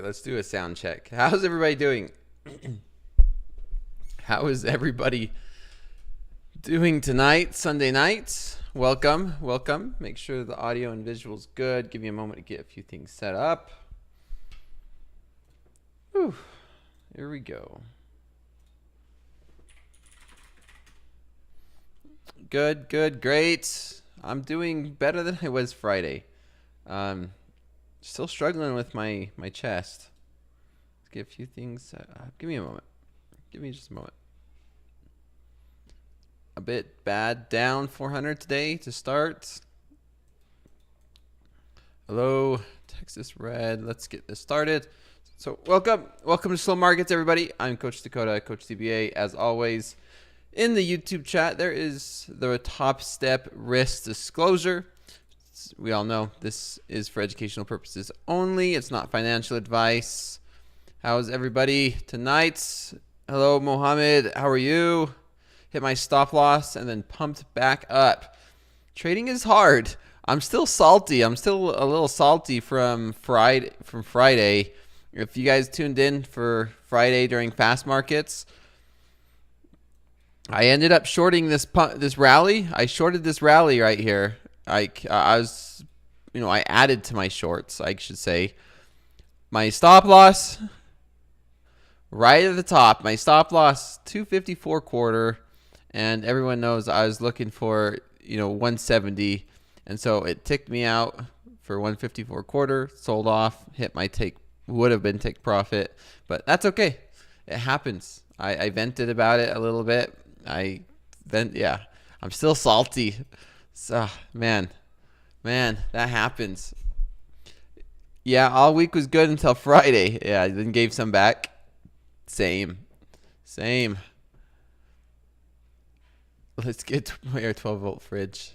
let's do a sound check. How's everybody doing? How is everybody doing tonight, Sunday night? Welcome, welcome. Make sure the audio and visual's good. Give me a moment to get a few things set up. Whew. Here we go. Good, good, great. I'm doing better than I was Friday. Still struggling with my chest. Let's get a few things. Give me a moment. Give me just a moment. A bit bad. Down 400 today to start. Hello, Texas Red. Let's get this started. So welcome to Slow Markets, everybody. I'm Coach Dakota, Coach DBA. As always, in the YouTube chat, there is the top step risk disclosure. We all know this is for educational purposes only. It's not financial advice. How's everybody tonight? Hello, Mohammed. How are you? Hit my stop loss and then pumped back up. Trading is hard. I'm still salty. I'm still a little salty from Friday. If you guys tuned in for Friday during fast markets, I ended up shorting this rally. I shorted this rally right here. I added to my shorts, I should say. My stop loss right at the top. My stop loss 254 quarter, and everyone knows I was looking for 170, and so it ticked me out for 154 quarter. Sold off, hit my take. Would have been take profit, but that's okay. It happens. I vented about it a little bit. I'm still salty. So, man, that happens. Yeah, all week was good until Friday. Yeah, then gave some back. Same. Let's get to my 12-volt fridge.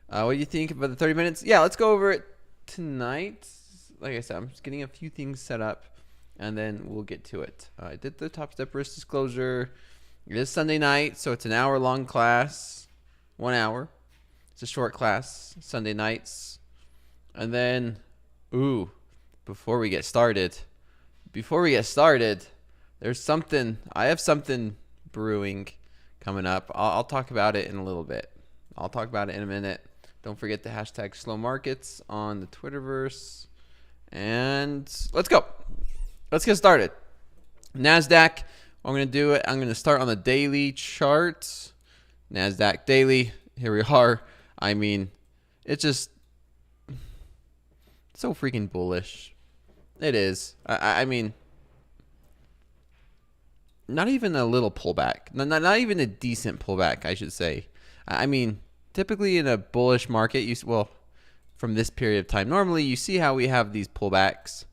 What do you think about the 30 minutes? Yeah, let's go over it tonight. Like I said, I'm just getting a few things set up, and then we'll get to it. I did the top step risk disclosure. It is Sunday night, so it's an hour-long class. 1 hour. It's a short class, Sunday nights. And then, before we get started, there's something. I have something brewing coming up. I'll talk about it in a little bit. I'll talk about it in a minute. Don't forget the hashtag Slow Markets on the Twitterverse. And let's go. Let's get started. NASDAQ. I'm going to do it. I'm going to start on the daily chart. NASDAQ daily. Here we are. I mean, it's just so freaking bullish. It is. I mean, not even a little pullback. Not even a decent pullback, I should say. I mean, typically in a bullish market, from this period of time, normally you see how we have these pullbacks.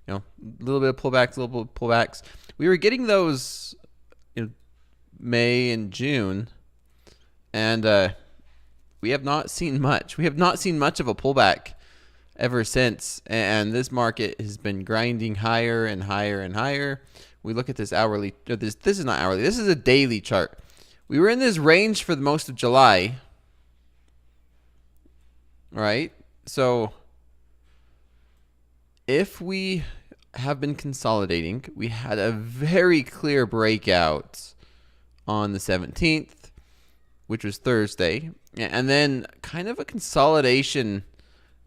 A little bit of pullbacks, a little bit of pullbacks. We were getting those in May and June, and we have not seen much. We have not seen much of a pullback ever since, and this market has been grinding higher and higher and higher. We look at this hourly. This is not hourly. This is a daily chart. We were in this range for the most of July, right? So if we have been consolidating, we had a very clear breakout on the 17th, which was Thursday, and then kind of a consolidation,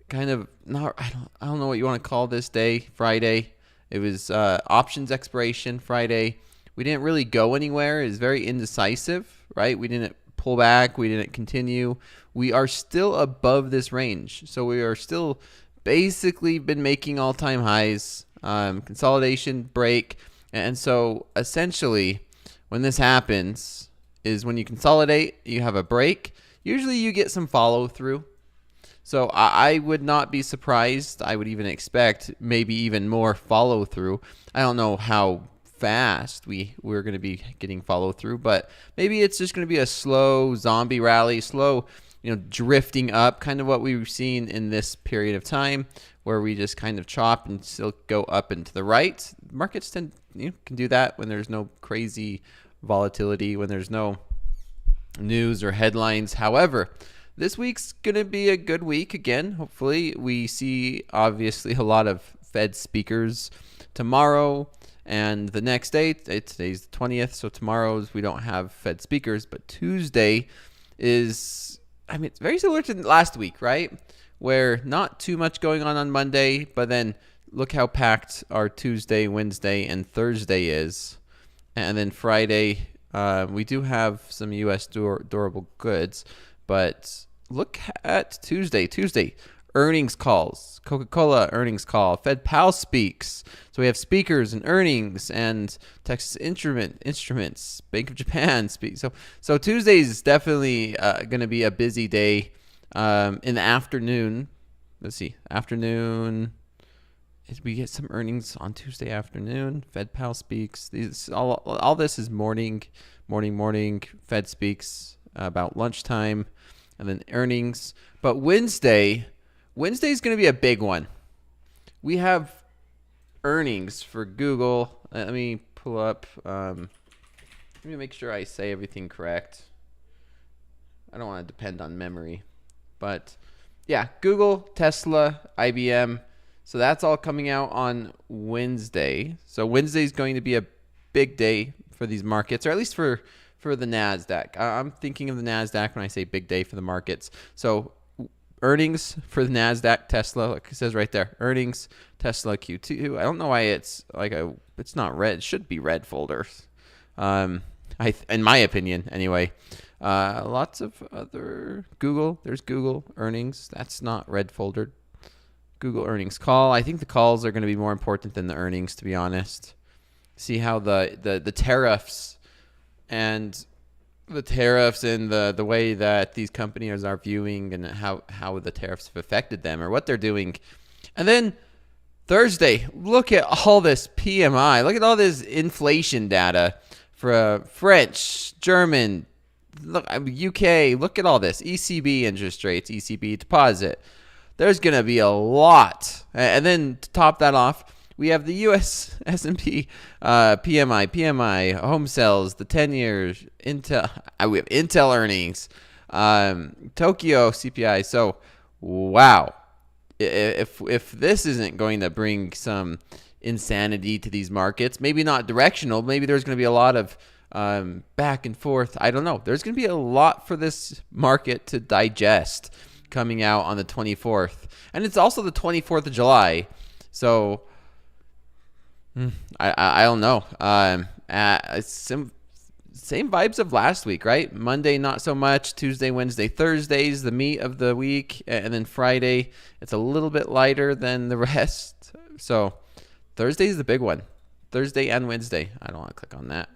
I don't know what you want to call this day, Friday. It was options expiration Friday. We didn't really go anywhere. It was very indecisive, right? We didn't pull back. We didn't continue. We are still above this range. So we are still basically been making all-time highs, consolidation, break. And so essentially when this happens is when you consolidate, you have a break. Usually you get some follow through. So I would not be surprised. I would even expect maybe even more follow through. I don't know how fast we're going to be getting follow through, but maybe it's just going to be a slow zombie rally, slow, drifting up, kind of what we've seen in this period of time, where we just kind of chop and still go up and to the right. Markets can do that when there's no crazy volatility, when there's no news or headlines. However, this week's going to be a good week again. Hopefully we see obviously a lot of Fed speakers tomorrow and the next day. Today's the 20th, so tomorrow's we don't have Fed speakers, but Tuesday is, I mean, it's very similar to last week, right? Where not too much going on Monday, but then look how packed our Tuesday, Wednesday, and Thursday is. And then Friday, we do have some U.S. durable goods, but look at Tuesday. Earnings calls. Coca-Cola earnings call. Fed Pal speaks. So we have speakers and earnings, and Texas Instruments, Bank of Japan speaks. So Tuesday is definitely going to be a busy day. In the afternoon, let's see, afternoon. We get some earnings on Tuesday afternoon. Fed Pal speaks. These all this is morning. Fed speaks about lunchtime, and then earnings. But Wednesday is going to be a big one. We have earnings for Google. Let me pull up. Let me make sure I say everything correct. I don't want to depend on memory, but yeah, Google, Tesla, IBM. So that's all coming out on Wednesday. So Wednesday is going to be a big day for these markets, or at least for the NASDAQ. I'm thinking of the NASDAQ when I say big day for the markets. So earnings for the NASDAQ, Tesla, like it says right there, earnings, Tesla, Q2. I don't know why it's it's not red. It should be red folders. In my opinion, anyway. Lots of other Google. There's Google earnings. That's not red foldered. Google earnings call. I think the calls are going to be more important than the earnings, to be honest. See how the tariffs and the way that these companies are viewing and how the tariffs have affected them or what they're doing. And then Thursday, look at all this PMI. Look at all this inflation data for French, German, UK. Look at all this. ECB interest rates, ECB deposit. There's going to be a lot. And then to top that off, we have the U.S. S&P PMI, home sales, the 10 years, Intel. We have Intel earnings, Tokyo CPI. So, wow. If this isn't going to bring some insanity to these markets, maybe not directional, maybe there's going to be a lot of back and forth. I don't know. There's going to be a lot for this market to digest coming out on the 24th. And it's also the 24th of July. So I don't know. Same vibes of last week, right? Monday, not so much. Tuesday, Wednesday, Thursdays, the meat of the week. And then Friday, it's a little bit lighter than the rest. So Thursday is the big one. Thursday and Wednesday. I don't want to click on that.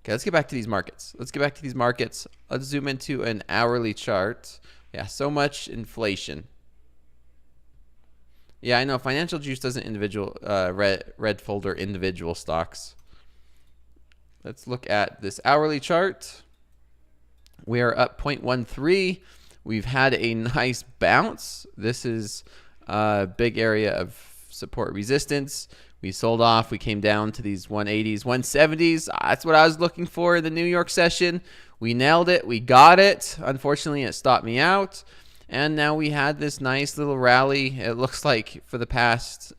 Okay, let's get back to these markets. Let's zoom into an hourly chart. Yeah, so much inflation. Yeah, I know. Financial Juice doesn't red folder individual stocks. Let's look at this hourly chart. We are up 0.13. We've had a nice bounce. This is a big area of support resistance. We sold off. We came down to these 180s, 170s. That's what I was looking for in the New York session. We nailed it. We got it. Unfortunately, it stopped me out. And now we had this nice little rally. It looks like for the past,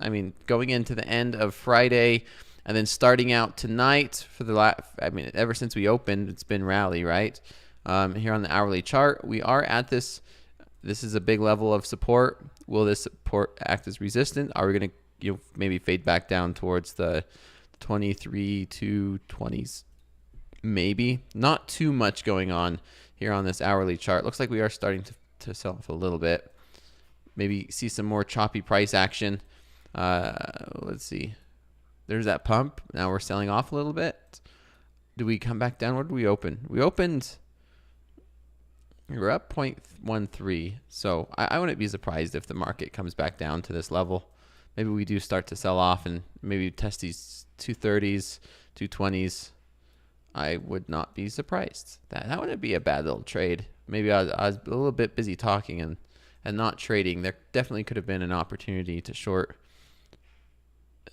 going into the end of Friday and then starting out tonight for the ever since we opened, it's been rally, right? Here on the hourly chart, we are at this. This is a big level of support. Will this support act as resistance? Are we going to maybe fade back down towards the 23 to 20s? Maybe. Not too much going on here on this hourly chart. Looks like we are starting to sell off a little bit. Maybe see some more choppy price action. Let's see. There's that pump. Now we're selling off a little bit. Do we come back down? Where did we open? We were up 0.13. So I wouldn't be surprised if the market comes back down to this level. Maybe we do start to sell off and maybe test these 230s, 220s. I would not be surprised. That wouldn't be a bad little trade. Maybe I was a little bit busy talking and not trading. There definitely could have been an opportunity to short.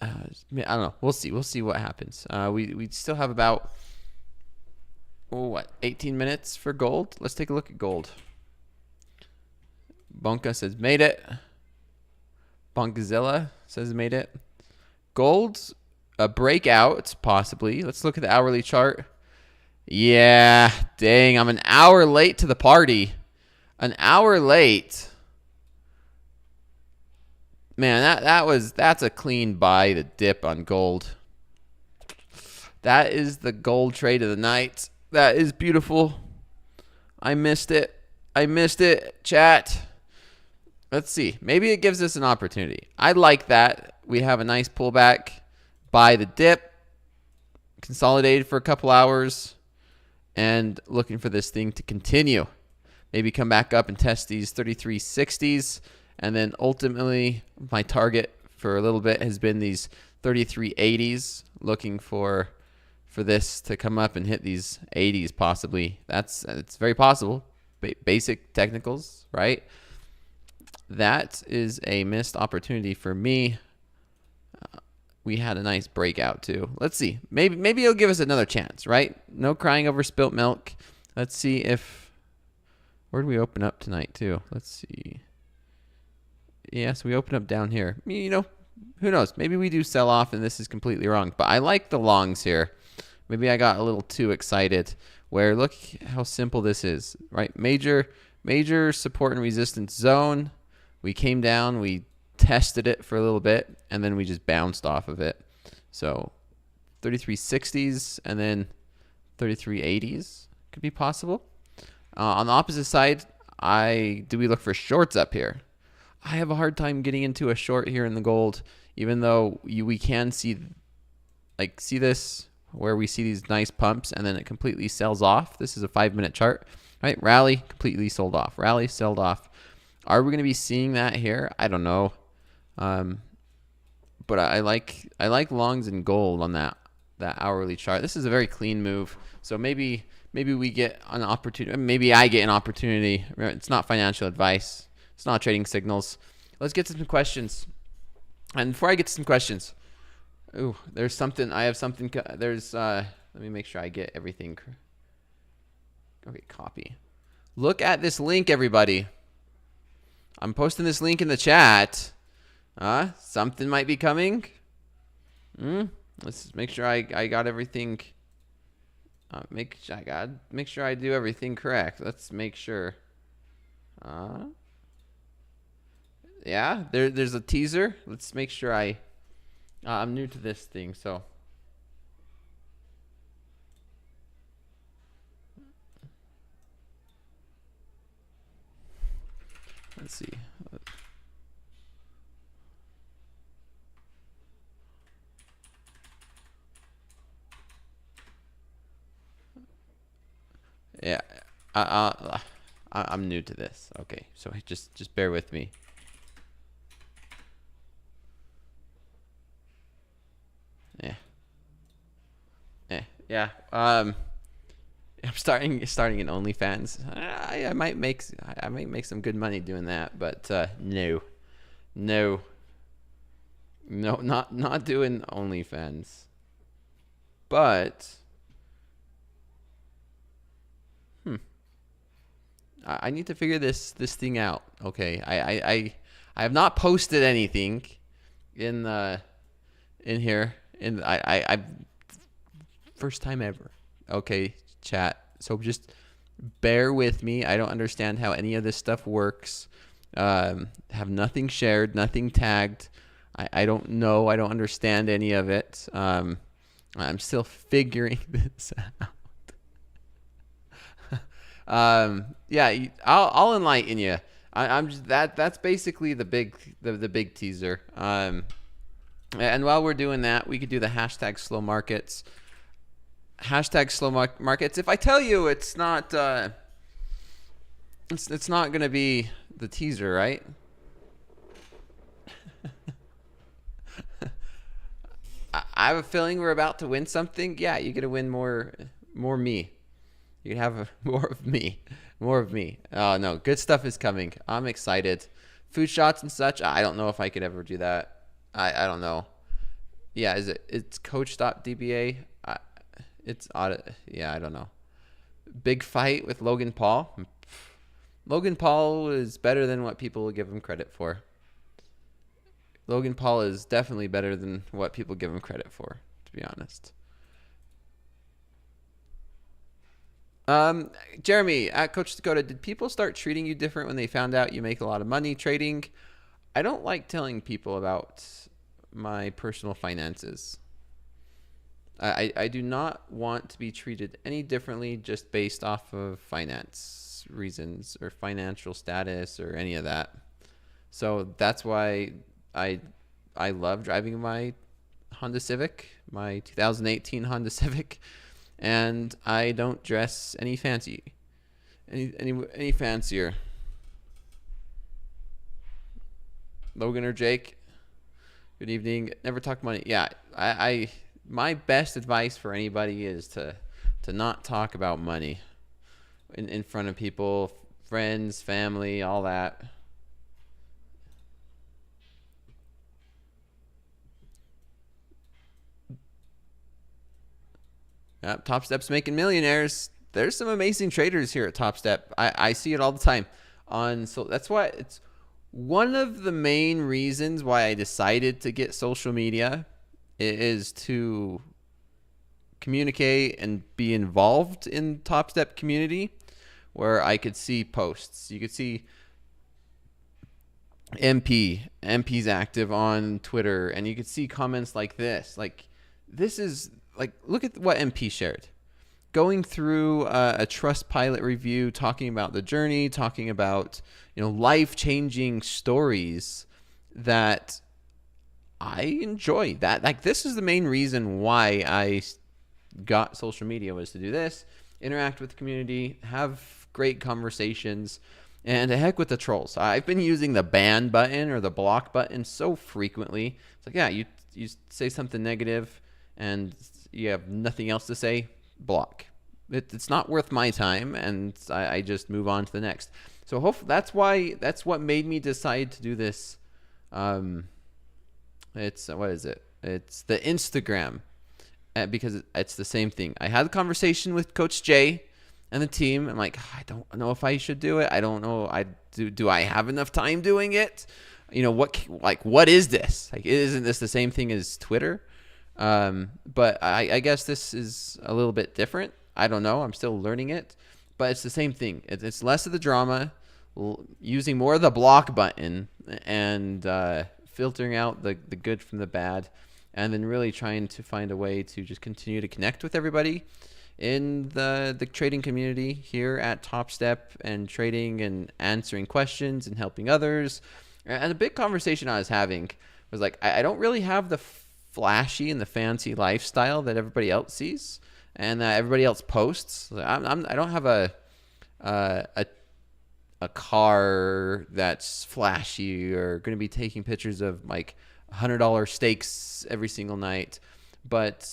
I don't know. We'll see. We'll see what happens. We still have about 18 minutes for gold. Let's take a look at gold. Bonka says made it. Bonkzilla says made it. Gold's a breakout, possibly. Let's look at the hourly chart. Yeah, dang, I'm an hour late to the party. An hour late. Man, that's a clean buy, the dip on gold. That is the gold trade of the night. That is beautiful. I missed it. I missed it, chat. Let's see. Maybe it gives us an opportunity. I like that. We have a nice pullback. Buy the dip. Consolidated for a couple hours. And looking for this thing to continue. Maybe come back up and test these 3360s. And then ultimately, my target for a little bit has been these 3380s. Looking for this to come up and hit these 80s possibly. It's very possible. Basic technicals, right? That is a missed opportunity for me. We had a nice breakout too. Let's see. Maybe it'll give us another chance, right? No crying over spilt milk. Let's see if... Where do we open up tonight too? Let's see. Yes, we open up down here. You know, who knows? Maybe we do sell off and this is completely wrong. But I like the longs here. Maybe I got a little too excited. Where look how simple this is, right? Major support and resistance zone. We came down, we tested it for a little bit, and then we just bounced off of it. So 3360s and then 3380s could be possible. On the opposite side, do we look for shorts up here? I have a hard time getting into a short here in the gold, even though we can see this where we see these nice pumps and then it completely sells off. This is a 5-minute chart, right? Rally, completely sold off. Rally, sold off. Are we going to be seeing that here? I don't know. But I like longs and gold on that hourly chart. This is a very clean move. So maybe we get an opportunity. Maybe I get an opportunity. It's not financial advice. It's not trading signals. Let's get to some questions. And before I get to some questions, ooh, there's something. I have something. There's. Let me make sure I get everything. Okay, copy. Look at this link, everybody. I'm posting this link in the chat. Something might be coming. Let's make sure I got everything. Make sure I do everything correct. Let's make sure. Yeah, there's a teaser. Let's make sure I'm new to this thing, so. Let's see. Yeah, I'm new to this. Okay, so just bear with me. Yeah. I'm starting in OnlyFans. I might make some good money doing that, but no, not doing OnlyFans. But I need to figure this thing out. Okay, I have not posted anything in here. I first time ever. Okay, chat. So just bear with me. I don't understand how any of this stuff works. Have nothing shared, nothing tagged. I don't know. I don't understand any of it. I'm still figuring this out. Yeah, I'll enlighten you. I'm just, that's basically the big teaser. And while we're doing that, we could do the hashtag slow markets. Hashtag slow markets. If I tell you it's not it's not gonna be the teaser, right? I have a feeling we're about to win something. Yeah, you're gonna win more me. You can have more of me. Oh no, good stuff is coming. I'm excited. Food shots and such. I don't know if I could ever do that. I don't know. Yeah, it's coach.dba. It's audit. Yeah, I don't know. Big fight with Logan Paul. Logan Paul is better than what people will give him credit for. Logan Paul is definitely better than what people give him credit for, to be honest. Jeremy at Coach Dakota, did people start treating you different when they found out you make a lot of money trading? I don't like telling people about my personal finances. I do not want to be treated any differently just based off of finance reasons or financial status or any of that. So that's why I love driving my Honda Civic, my 2018 Honda Civic, and I don't dress any fancier. Logan or Jake, good evening. Never talk money. Yeah, I my best advice for anybody is to not talk about money in front of people, friends, family, all that. Yep, Top Step's making millionaires. There's some amazing traders here at Top Step. I see it all the time. So that's why it's one of the main reasons why I decided to get social media is to communicate and be involved in Top Step community, where I could see posts. You could see MP's active on Twitter, and you could see comments like this. Like, this is like, look at what MP shared. Going through a Trustpilot review, talking about the journey, talking about, life-changing stories that I enjoy. That, like, this is the main reason why I got social media, was to do this, interact with the community, have great conversations, and to heck with the trolls. I've been using the ban button or the block button so frequently. It's like, yeah, you say something negative and you have nothing else to say, block. It's not worth my time, and I just move on to the next. So that's what made me decide to do this. It's what is it? It's the Instagram, because it's the same thing. I had a conversation with Coach Jay and the team. I'm like, I don't know if I should do it. I don't know. Do I have enough time doing it? What is this? Like, isn't this the same thing as Twitter? But I guess this is a little bit different. I don't know. I'm still learning it, but it's the same thing. It's less of the drama, using more of the block button, and filtering out the good from the bad, and then really trying to find a way to just continue to connect with everybody in the trading community here at Topstep, and trading and answering questions and helping others. And a big conversation I was having was like, I don't really have the flashy and the fancy lifestyle that everybody else sees and that everybody else posts. I don't have a car that's flashy, or going to be taking pictures of like $100 steaks every single night. But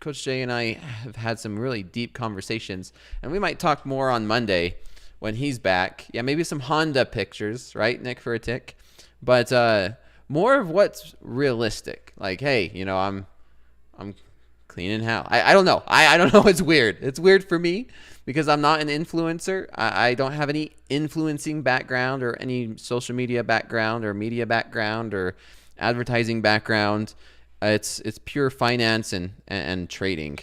Coach Jay and I have had some really deep conversations, and we might talk more on Monday when he's back. Yeah, maybe some Honda pictures, right, Nick, for a tick? But more of what's realistic. Like, hey, I'm cleaning house. I don't know. I don't know. It's weird. It's weird for me because I'm not an influencer. I don't have any influencing background or any social media background or media background or advertising background. It's pure finance and trading.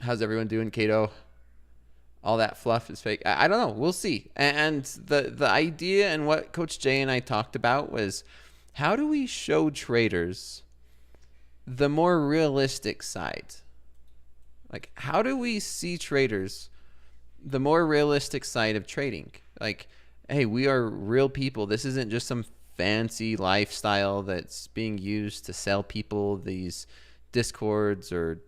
How's everyone doing, Cato? All that fluff is fake. I don't know. We'll see. And the idea and what Coach Jay and I talked about was, how do we show traders the more realistic side? Like, how do we see traders the more realistic side of trading? Like, hey, we are real people. This isn't just some fancy lifestyle that's being used to sell people these discords or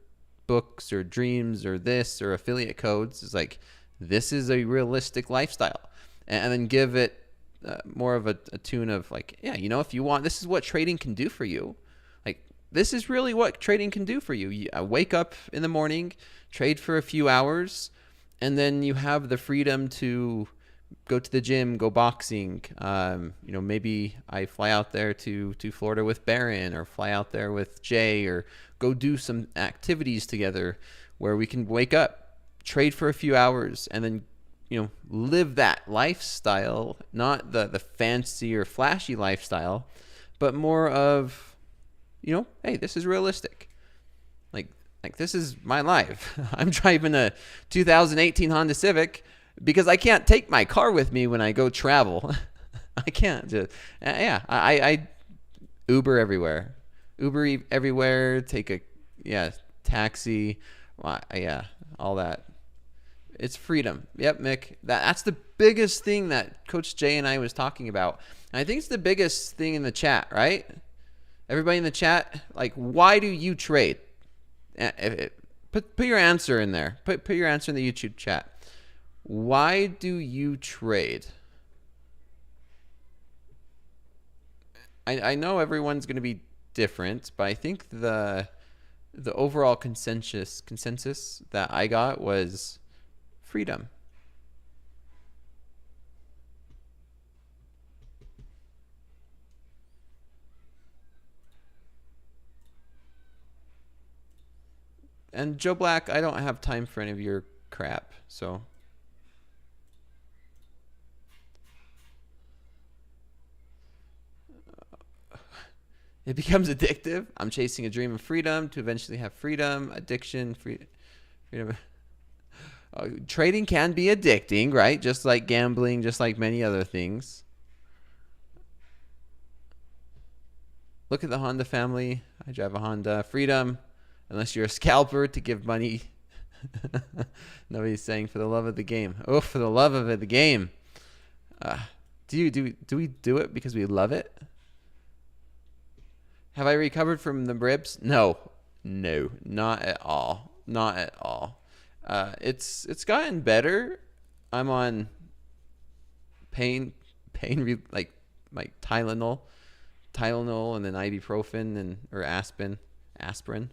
books or dreams or this or affiliate codes. It's like, this is a realistic lifestyle, and then give it more of a tune of like, yeah, if you want, this is what trading can do for you. Like, this is really what trading can do for you. You wake up in the morning, trade for a few hours, and then you have the freedom to go to the gym, go boxing. Maybe I fly out there to Florida with Barron, or fly out there with Jay, or go do some activities together where we can wake up, trade for a few hours, and then live that lifestyle, not the fancy or flashy lifestyle, but more of, hey, this is realistic. Like this is my life. I'm driving a 2018 Honda Civic because I can't take my car with me when I go travel. I can't just, I Uber everywhere. Take a taxi, all that. It's freedom. Yep, Mick. That's the biggest thing that Coach Jay and I was talking about. And I think it's the biggest thing in the chat, right? Everybody in the chat, like, why do you trade? Put your answer in there. Put your answer in the YouTube chat. Why do you trade? I know everyone's going to be different, but I think the overall consensus that I got was freedom. And Joe Black, I don't have time for any of your crap, so. It becomes addictive. I'm chasing a dream of freedom to eventually have freedom, addiction, freedom. Trading can be addicting, right? Just like gambling, just like many other things. Look at the Honda family. I drive a Honda. Freedom. Unless you're a scalper to give money. Nobody's saying for the love of the game. Oh, for the love of the game. Do we do it because we love it? Have I recovered from the ribs? No, not at all. Not at all. It's gotten better. I'm on pain like Tylenol, and then ibuprofen or aspirin.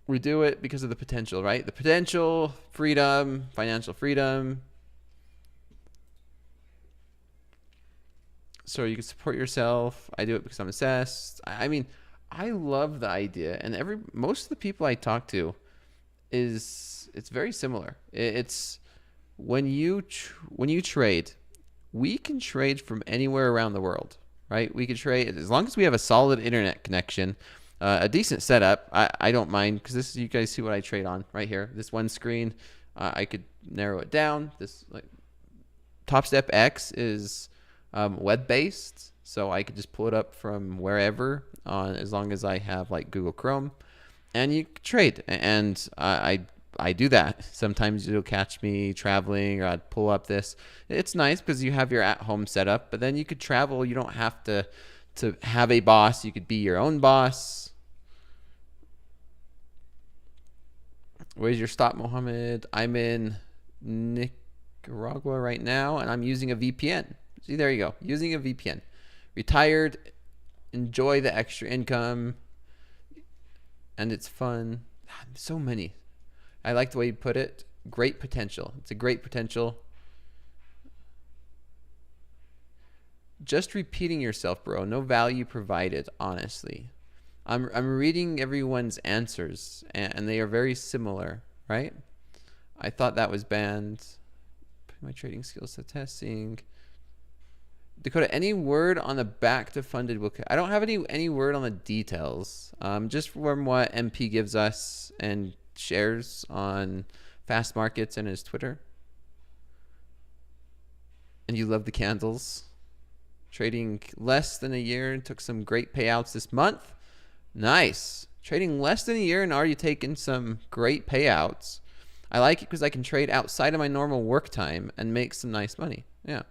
We do it because of the potential, right? The potential, freedom, financial freedom. So you can support yourself. I do it because I'm obsessed. I mean, I love the idea, and most of the people I talk to it's very similar. It's when you trade, we can trade from anywhere around the world, right? We can trade as long as we have a solid internet connection. A decent setup. I don't mind because you guys see what I trade on right here. This one screen, I could narrow it down. This Topstep X is web based, so I could just pull it up from wherever as long as I have like Google Chrome, and you trade. And I do that. Sometimes you'll catch me traveling, or I'd pull up this. It's nice because you have your at-home setup, but then you could travel. You don't have to have a boss. You could be your own boss. Where's your stop, Mohammed? I'm in Nicaragua right now, and I'm using a VPN. See, there you go. Using a VPN. Retired. Enjoy the extra income. And it's fun. So many. I like the way you put it. Great potential. It's a great potential. Just repeating yourself, bro. No value provided, honestly. I'm reading everyone's answers, and they are very similar, right? I thought that was banned. Putting my trading skills to testing. Dakota, any word on the back to funded book? I don't have any word on the details. Just from what MP gives us and shares on Fast Markets and his Twitter. And you love the candles. Trading less than a year and took some great payouts this month. Nice. Trading less than a year and already taken some great payouts. I like it because I can trade outside of my normal work time and make some nice money. Yeah.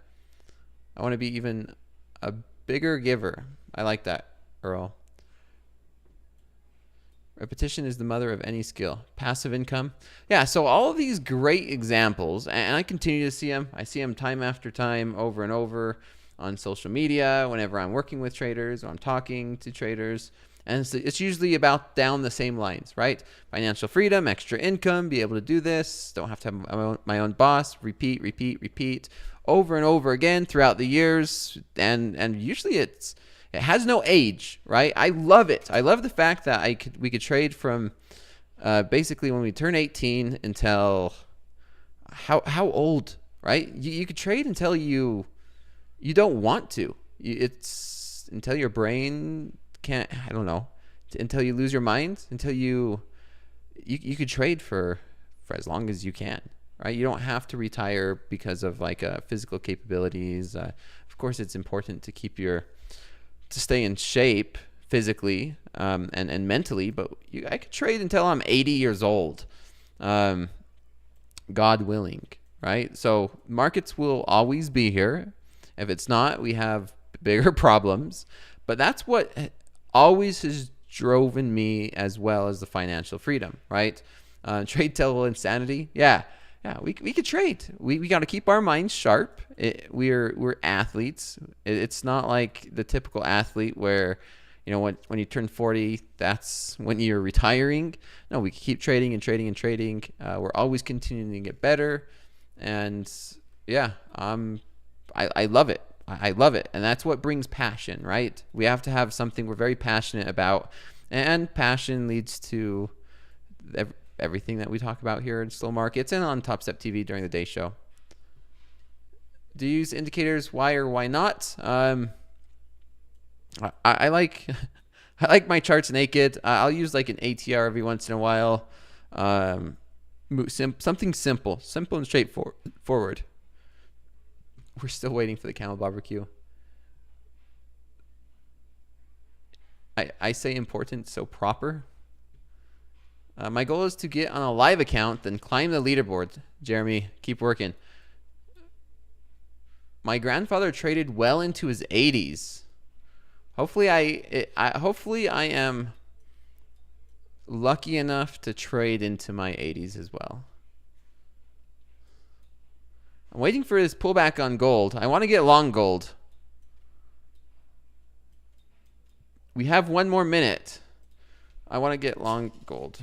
I want to be even a bigger giver. I like that, Earl. Repetition is the mother of any skill. Passive income. Yeah, so all of these great examples, and I continue to see them. I see them time after time, over and over on social media, whenever I'm working with traders or I'm talking to traders. And it's usually about down the same lines, right? Financial freedom, extra income, be able to do this, don't have to have my own boss, repeat, over and over again throughout the years. And usually it has no age, right? I love it. I love the fact that we could trade from basically when we turn 18 until how old, right? You could trade until you don't want to. It's until your brain can't, I don't know, until you lose your mind, until you could trade for as long as you can, right? You don't have to retire because of like physical capabilities. Of course, it's important to to stay in shape physically and mentally, but I could trade until I'm 80 years old, God willing, right? So markets will always be here. If it's not, we have bigger problems. But that's what always has driven me, as well as the financial freedom, right? Trade till insanity. Yeah, we could trade. We got to keep our minds sharp. We're athletes. It's not like the typical athlete where, when you turn 40, that's when you're retiring. No, we keep trading and trading and trading. We're always continuing to get better. And yeah, I love it. I love it. And that's what brings passion, right? We have to have something we're very passionate about. And passion leads to everything that we talk about here in slow markets and on Topstep TV during the day show. Do you use indicators? Why or why not? I like I like my charts naked. I'll use like an ATR every once in a while. Something simple and straightforward. We're still waiting for the camel barbecue. I say important, so proper. My goal is to get on a live account, then climb the leaderboard. Jeremy, keep working. My grandfather traded well into his 80s. Hopefully I am lucky enough to trade into my 80s as well. I'm waiting for this pullback on gold. I want to get long gold. We have one more minute. I want to get long gold.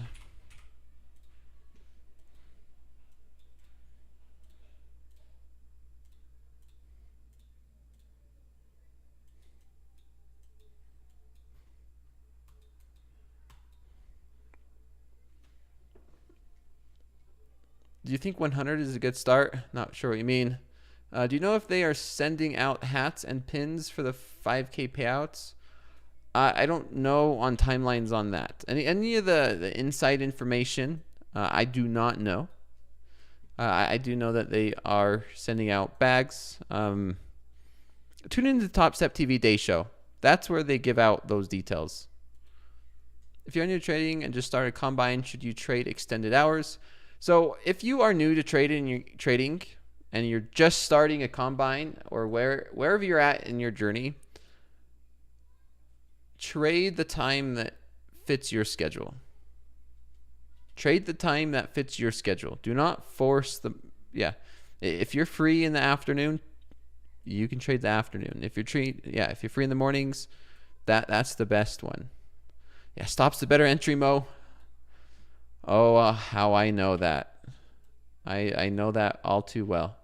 Do you think 100 is a good start? Not sure what you mean. Do you know if they are sending out hats and pins for the 5K payouts? I don't know on timelines on that. Any of the inside information, I do not know. I do know that they are sending out bags. Tune into the Topstep TV Day Show. That's where they give out those details. If you're new to trading and just started Combine, should you trade extended hours? So if you are new to trading and you're just starting a Combine or wherever you're at in your journey, trade the time that fits your schedule. Trade the time that fits your schedule. Do not force if you're free in the afternoon, you can trade the afternoon. If you're free in the mornings, that's the best one. Yeah, stop's the better entry, Mo. Oh, how I know that. I know that all too well.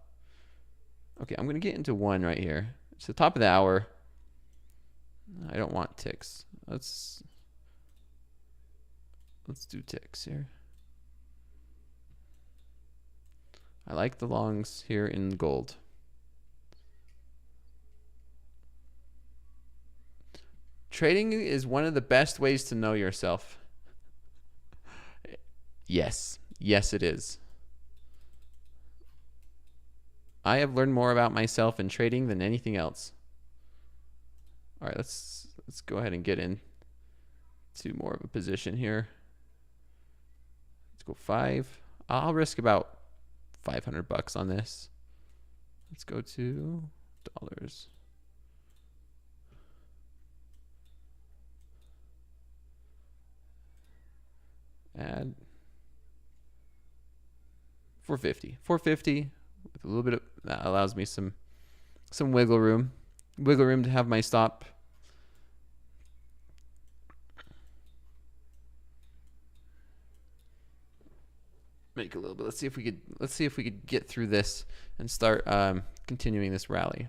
Okay, I'm going to get into one right here. It's the top of the hour. I don't want ticks. Let's do ticks here. I like the longs here in gold. Trading is one of the best ways to know yourself. Yes, it is. I have learned more about myself in trading than anything else. All right, let's go ahead and get in to more of a position here. Let's go 5. I'll risk about $500 on this. Let's go to dollars. Add 450 with a little bit of that allows me some wiggle room to have my stop. Make a little bit. Let's see if we could get through this and start continuing this rally.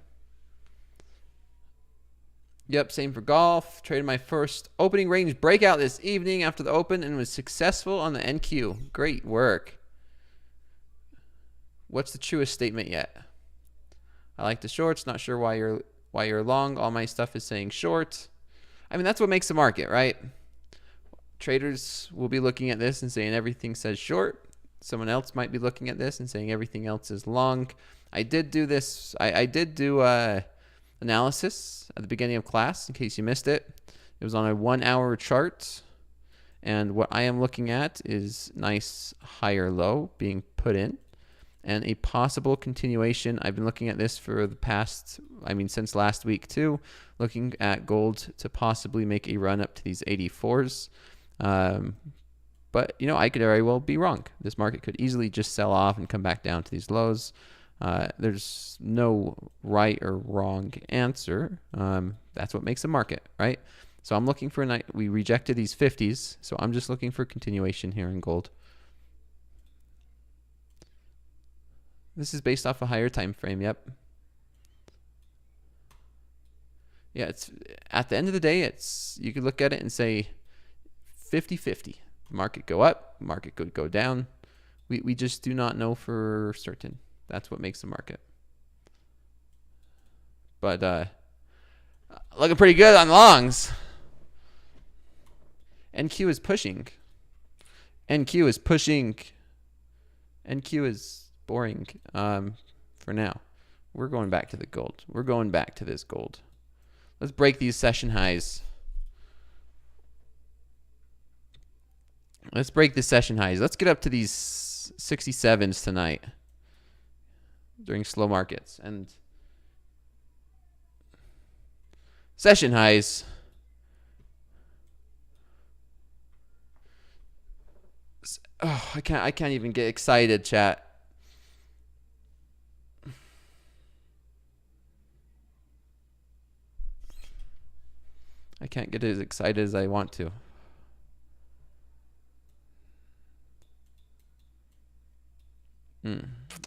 Yep, same for golf. Traded my first opening range breakout this evening after the open and was successful on the NQ. Great work. What's the truest statement yet? I like the shorts. Not sure why you're long. All my stuff is saying short. I mean, that's what makes the market, right? Traders will be looking at this and saying everything says short. Someone else might be looking at this and saying everything else is long. I did do this. I did do analysis at the beginning of class in case you missed it. It was on a 1 hour chart, and what I am looking at is nice higher low being put in and a possible continuation. I've been looking at this for the past, since last week too, looking at gold to possibly make a run up to these 84s. But I could very well be wrong. This market could easily just sell off and come back down to these lows. There's no right or wrong answer. That's what makes a market, right? So I'm looking for we rejected these 50s, so I'm just looking for continuation here in gold. This is based off a higher time frame. Yep. Yeah, it's at the end of the day, you could look at it and say 50-50. Market go up, market could go down. We just do not know for certain. That's what makes the market. But looking pretty good on longs. NQ is pushing. NQ is pushing. NQ is boring for now. We're going back to the gold. We're going back to this gold. Let's break these session highs. Let's break the session highs. Let's get up to these 67s tonight during slow markets. And session highs. Oh, I can't even get excited, chat. I can't get as excited as I want to.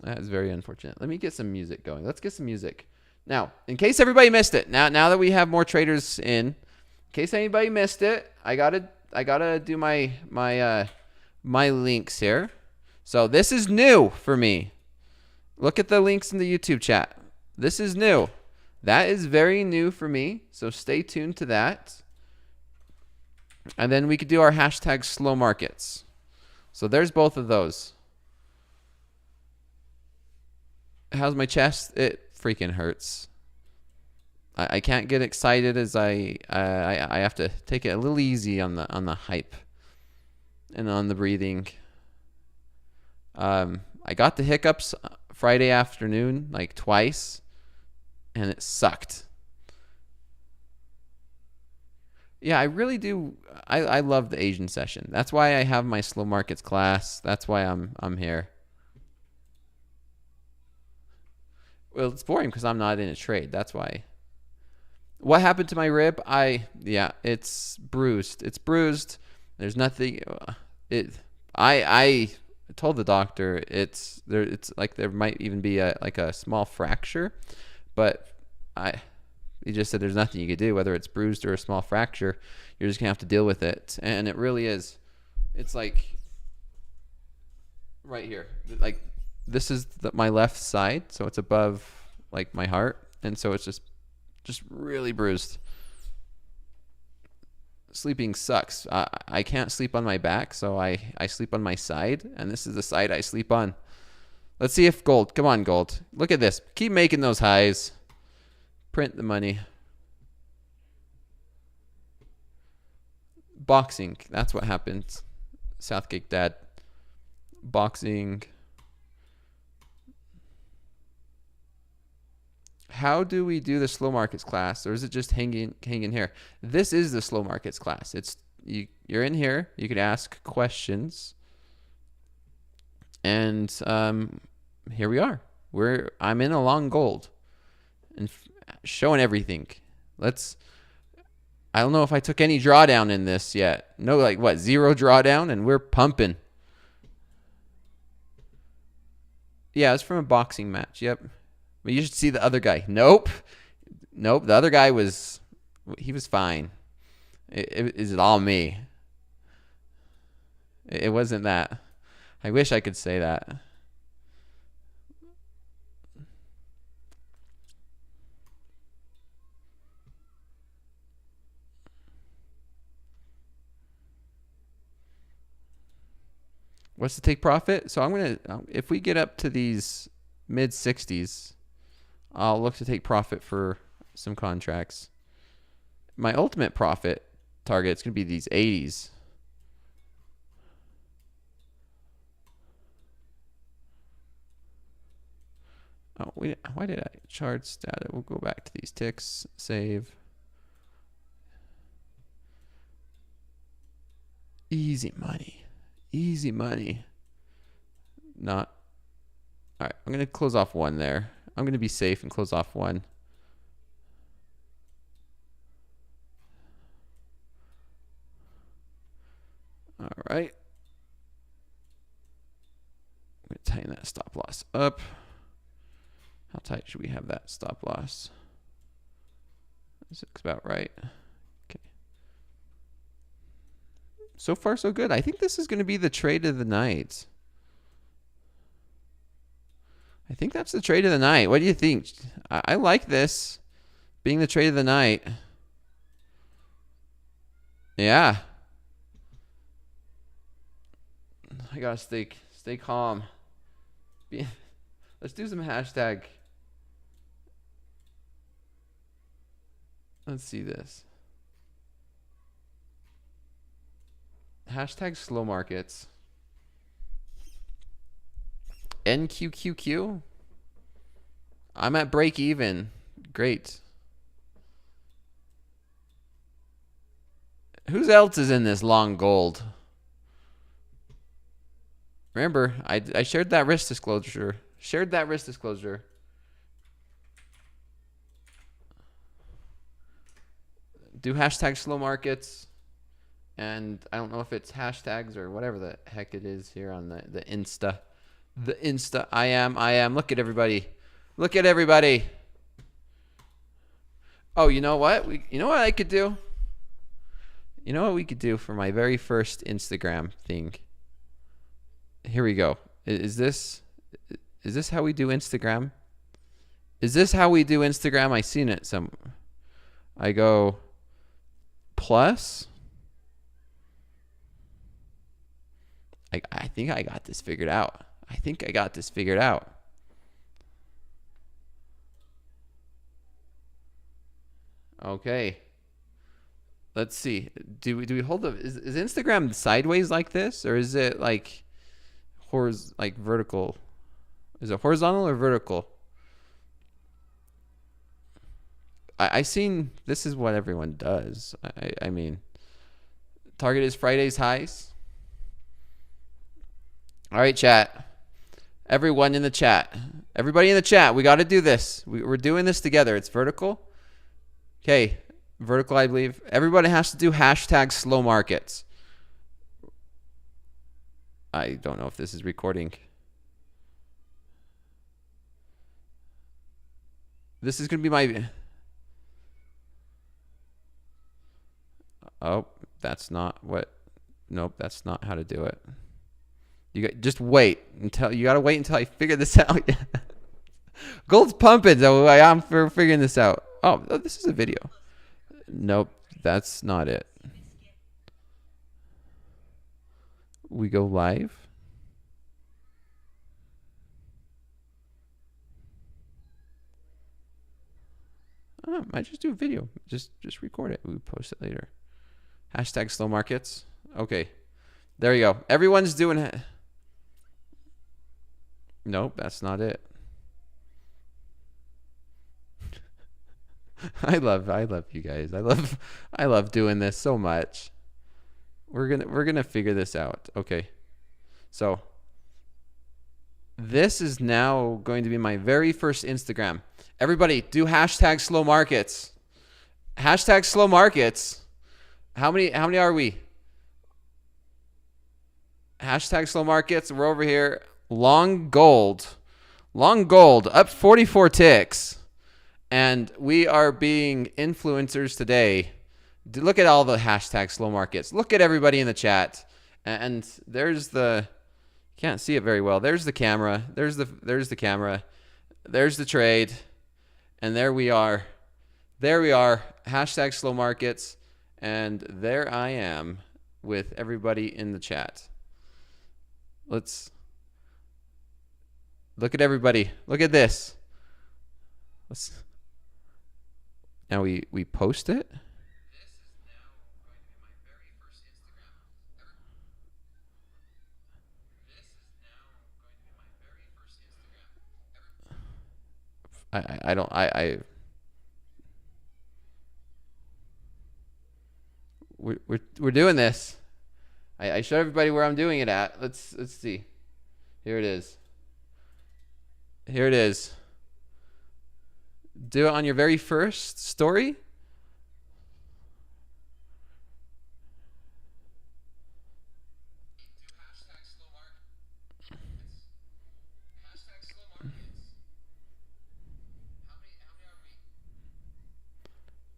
That is very unfortunate. Let me get some music going. Let's get some music. Now, in case everybody missed it, now that we have more traders in case anybody missed it, I gotta do my links here. So this is new for me. Look at the links in the YouTube chat. This is new. That is very new for me. So stay tuned to that. And then we could do our hashtag slow markets. So there's both of those. How's my chest? It freaking hurts. I can't get excited as I have to take it a little easy on the hype and on the breathing. I got the hiccups Friday afternoon like twice, and it sucked. Yeah, I really do. I love the Asian session. That's why I have my slow markets class. That's why I'm here. Well, it's boring because I'm not in a trade. That's why. What happened to my rib? It's bruised. It's bruised. There's nothing. I told the doctor it's like there might even be a small fracture, but he just said there's nothing you could do, whether it's bruised or a small fracture. You're just gonna have to deal with it, and it really is. It's like right here, like. This is my left side, so it's above like my heart, and so it's just really bruised. Sleeping sucks. I can't sleep on my back, so I sleep on my side, and this is the side I sleep on. Let's see if gold. Come on, gold. Look at this. Keep making those highs. Print the money. Boxing. That's what happened. Southgate dad. Boxing. How do we do the slow markets class, or is it just hanging here? This is the slow markets class. You're in here. You could ask questions, and here we are. I'm in a long gold and showing everything. I don't know if I took any drawdown in this yet. No, like what, 0 drawdown, and we're pumping. Yeah, it's from a boxing match. Yep. But you should see the other guy. Nope. The other guy was He was fine. Is it all me? It wasn't that. I wish I could say that. What's the take profit? So I'm going to, if we get up to these mid 60s, I'll look to take profit for some contracts. My ultimate profit target is going to be these 80s. Oh, why did I charts data? We'll go back to these ticks, save. Easy money. Easy money. Not. All right, I'm going to close off one there. I'm going to be safe and close off one. All right. I'm going to tighten that stop loss up. How tight should we have that stop loss? This looks about right. Okay. So far, so good. I think this is going to be the trade of the night. I think that's the trade of the night. What do you think? I like this being the trade of the night. Yeah. I gotta stay calm. Let's do some hashtag. Let's see this. Hashtag slow markets. NQQQ. I'm at break even. Great. Who else is in this long gold? Remember, I shared that risk disclosure. Do hashtag slow markets. And I don't know if it's hashtags or whatever the heck it is here on the Insta. The Insta. I am. Look at everybody. Look at everybody. Oh, you know what? You know what I could do? You know what we could do for my very first Instagram thing? Here we go. Is this how we do Instagram? Is this how we do Instagram? I seen it some. I go plus. I think I got this figured out. Okay. Let's see. Do we hold the is Instagram sideways like this, or is it like vertical? Is it horizontal or vertical? I seen this is what everyone does. I mean, target is Friday's highs. All right, chat. Everyone in the chat. Everybody in the chat. We got to do this. We're doing this together. It's vertical. Okay. Vertical, I believe. Everybody has to do hashtag slow markets. I don't know if this is recording. This is going to be my... Oh, that's not what... Nope, that's not how to do it. Just wait until you gotta wait until I figure this out. Gold's pumping, so I'm for figuring this out. Oh, this is a video. Nope, that's not it. We go live. I might just do a video. Just record it. We post it later. Hashtag slow markets. Okay, there you go. Everyone's doing it. Nope, that's not it. I love you guys. I love doing this so much. We're gonna figure this out. Okay. So this is now going to be my very first Instagram. Everybody do hashtag slow markets. Hashtag slow markets. How many are we? Hashtag slow markets. We're over here. Long gold up 44 ticks. And we are being influencers today. Look at all the hashtag slow markets. Look at everybody in the chat. And there's the, can't see it very well. There's the camera. There's the camera. There's the trade. And there we are. There we are. Hashtag slow markets. And there I am with everybody in the chat. Let's look at everybody. Look at this. Now we post it. We're doing this. I showed everybody where I'm doing it at. Let's see. Here it is. Here it is. Do it on your very first story.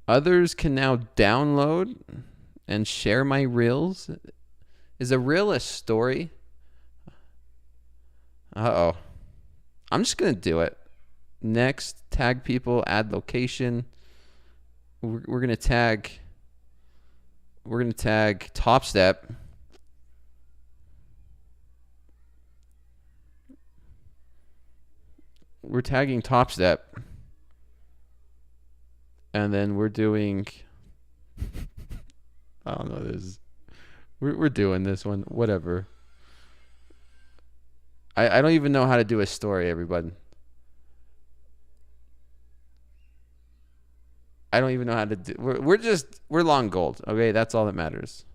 Others can now download and share my reels. Is a reel a story? Uh-oh. I'm just going to do it. Next, tag people, add location. We're going to tag Topstep. We're tagging Topstep. And then we're doing I don't know this. We're doing this one, whatever. I don't even know how to do a story, everybody. I don't even know how to do. We're long gold. Okay, that's all that matters.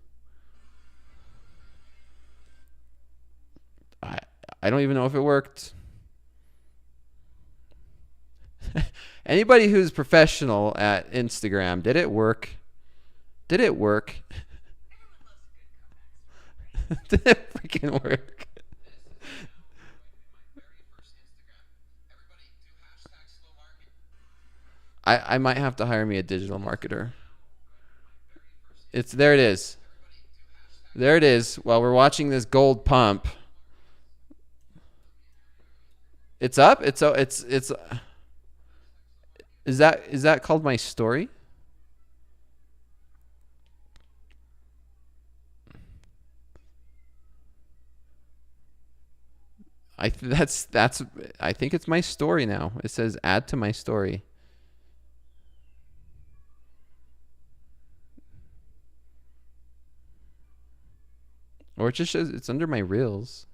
I don't even know if it worked. Anybody who's professional at Instagram, did it work? Did it work? Did it freaking work? I might have to hire me a digital marketer. There it is. There it is. While we're watching this gold pump. It's up? Is that called my story? I think it's my story now. It says add to my story. Or it just says it's under my reels.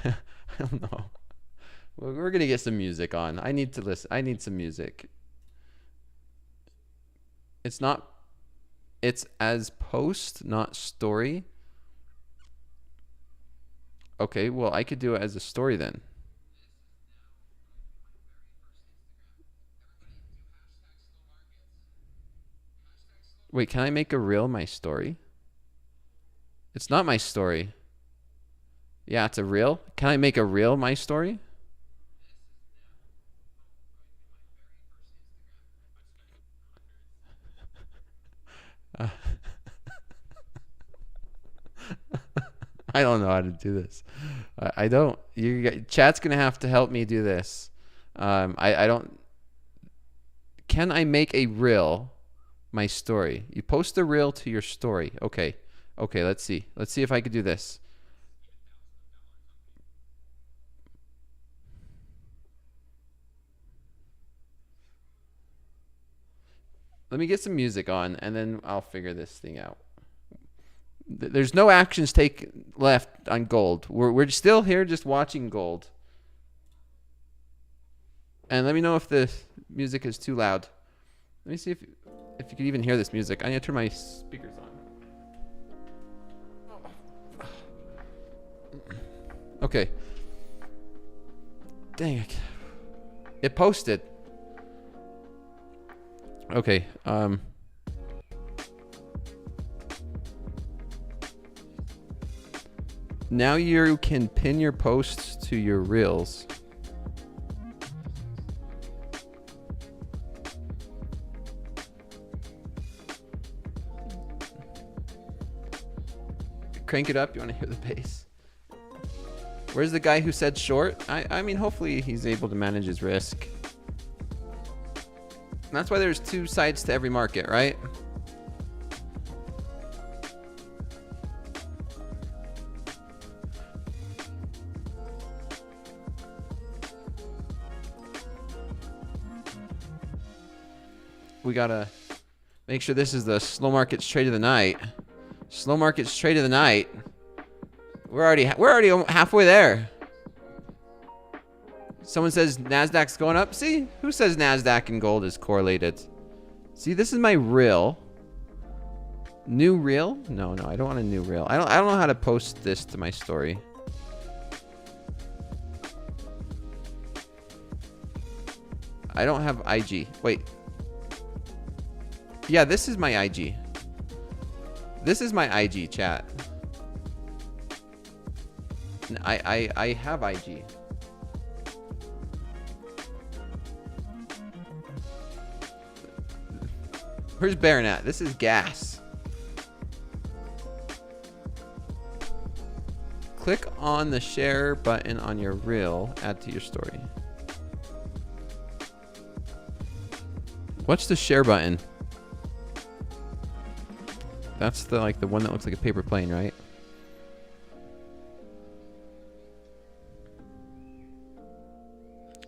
I don't know. We're going to get some music on. I need to listen. I need some music. It's as post, not story. Okay, well, I could do it as a story then. Wait, can I make a reel my story? It's not my story. Yeah, it's a reel. Can I make a reel my story? I don't know how to do this. I don't. Chat's gonna have to help me do this. I don't. Can I make a reel my story? You post a reel to your story. Okay. Okay. Let's see. Let's see if I could do this. Let me get some music on, and then I'll figure this thing out. There's no actions left on gold. We're still here just watching gold. And let me know if the music is too loud. Let me see if you can even hear this music. I need to turn my speakers on. Okay. Dang it. It posted. Okay. Now you can pin your posts to your reels. Crank it up. You want to hear the bass? Where's the guy who said short? I mean, hopefully he's able to manage his risk. And that's why there's two sides to every market, right? We gotta make sure this is the slow markets trade of the night. Slow markets trade of the night. We're already halfway there. Someone says Nasdaq's going up. See, who says Nasdaq and gold is correlated? See, this is my reel. New reel? No, I don't want a new reel. I don't know how to post this to my story. I don't have IG. Wait. Yeah, this is my IG. This is my IG, chat. I have IG. Where's Baron at? This is gas. Click on the share button on your reel. Add to your story. What's the share button? That's the one that looks like a paper plane, right?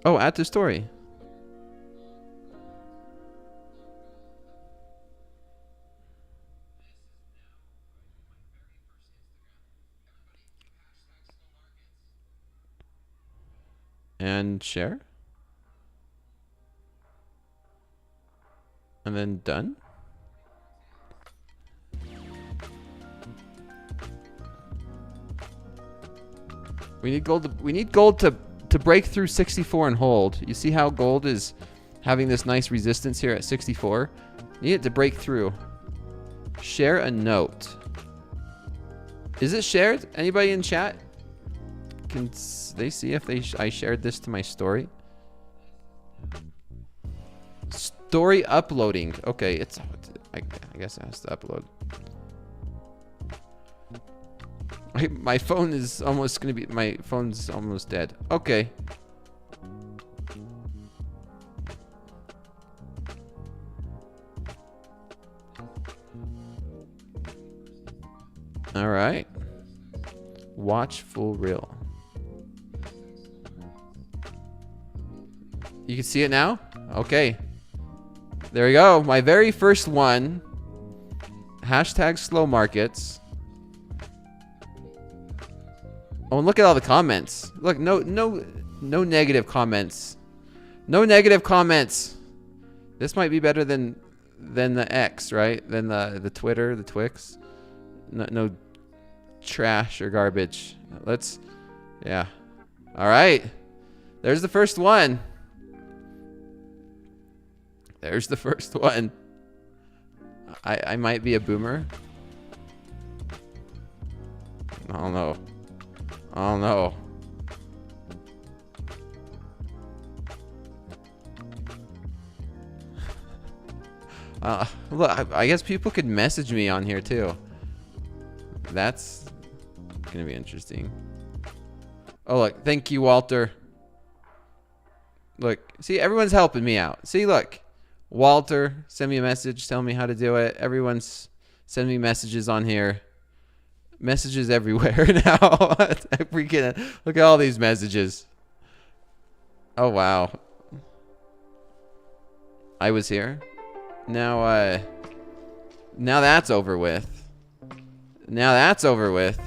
Oh, add to story. And share. And then done. We need gold to break through 64 and hold. You see how gold is having this nice resistance here at 64? Need it to break through. Share a note. Is it shared? Anybody in chat? Can they see if I shared this to my story? Story uploading. Okay, I guess it has to upload. My phone is almost gonna be. My phone's almost dead. Okay. All right. Watch full reel. You can see it now? Okay. There we go. My very first one. Hashtag slow markets. Oh, and look at all the comments. Look, no negative comments. No negative comments. This might be better than the X, right? Than the Twitter, the Twix. No trash or garbage. Yeah. All right. There's the first one. There's the first one. I might be a boomer. Oh no. Oh no. Look, I guess people could message me on here too. That's gonna be interesting. Oh look, thank you, Walter. Look, see, everyone's helping me out. See, look, Walter, send me a message, tell me how to do it. Everyone's sending me messages on here. Messages everywhere now. Look at all these messages. Oh wow. I was here. Now that's over with. Now that's over with.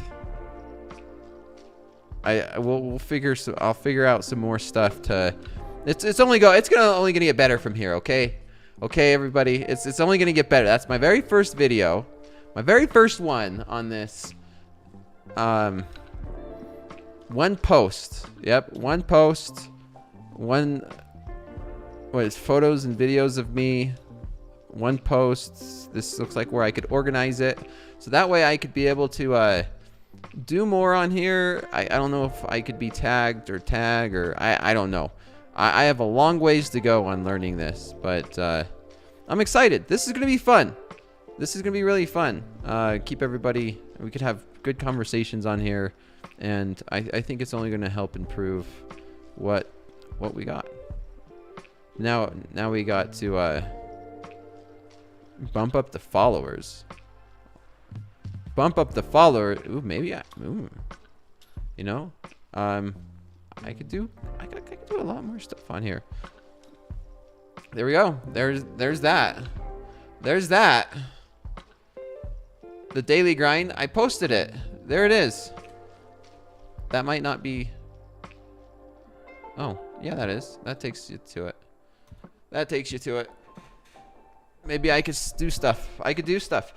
We'll figure. I'll figure out some more stuff to. It's only gonna get better from here. Okay, everybody. It's only gonna get better. That's my very first video, my very first one on this. One post. Yep, one post. What is photos and videos of me? One post. This looks like where I could organize it, so that way I could be able to do more on here. I don't know if I could be tagged or tag, or I don't know. I have a long ways to go on learning this, but I'm excited. This is going to be fun. This is going to be really fun. Keep everybody, we could have good conversations on here, and I think it's only going to help improve what we got. Now we got to bump up the followers. Bump up the follower. Ooh, maybe you know, I could do a lot more stuff on here. There we go. There's that. There's that. The daily grind. I posted it. There it is. That might not be. Oh, yeah, that is. That takes you to it. That takes you to it. Maybe I could do stuff. I could do stuff.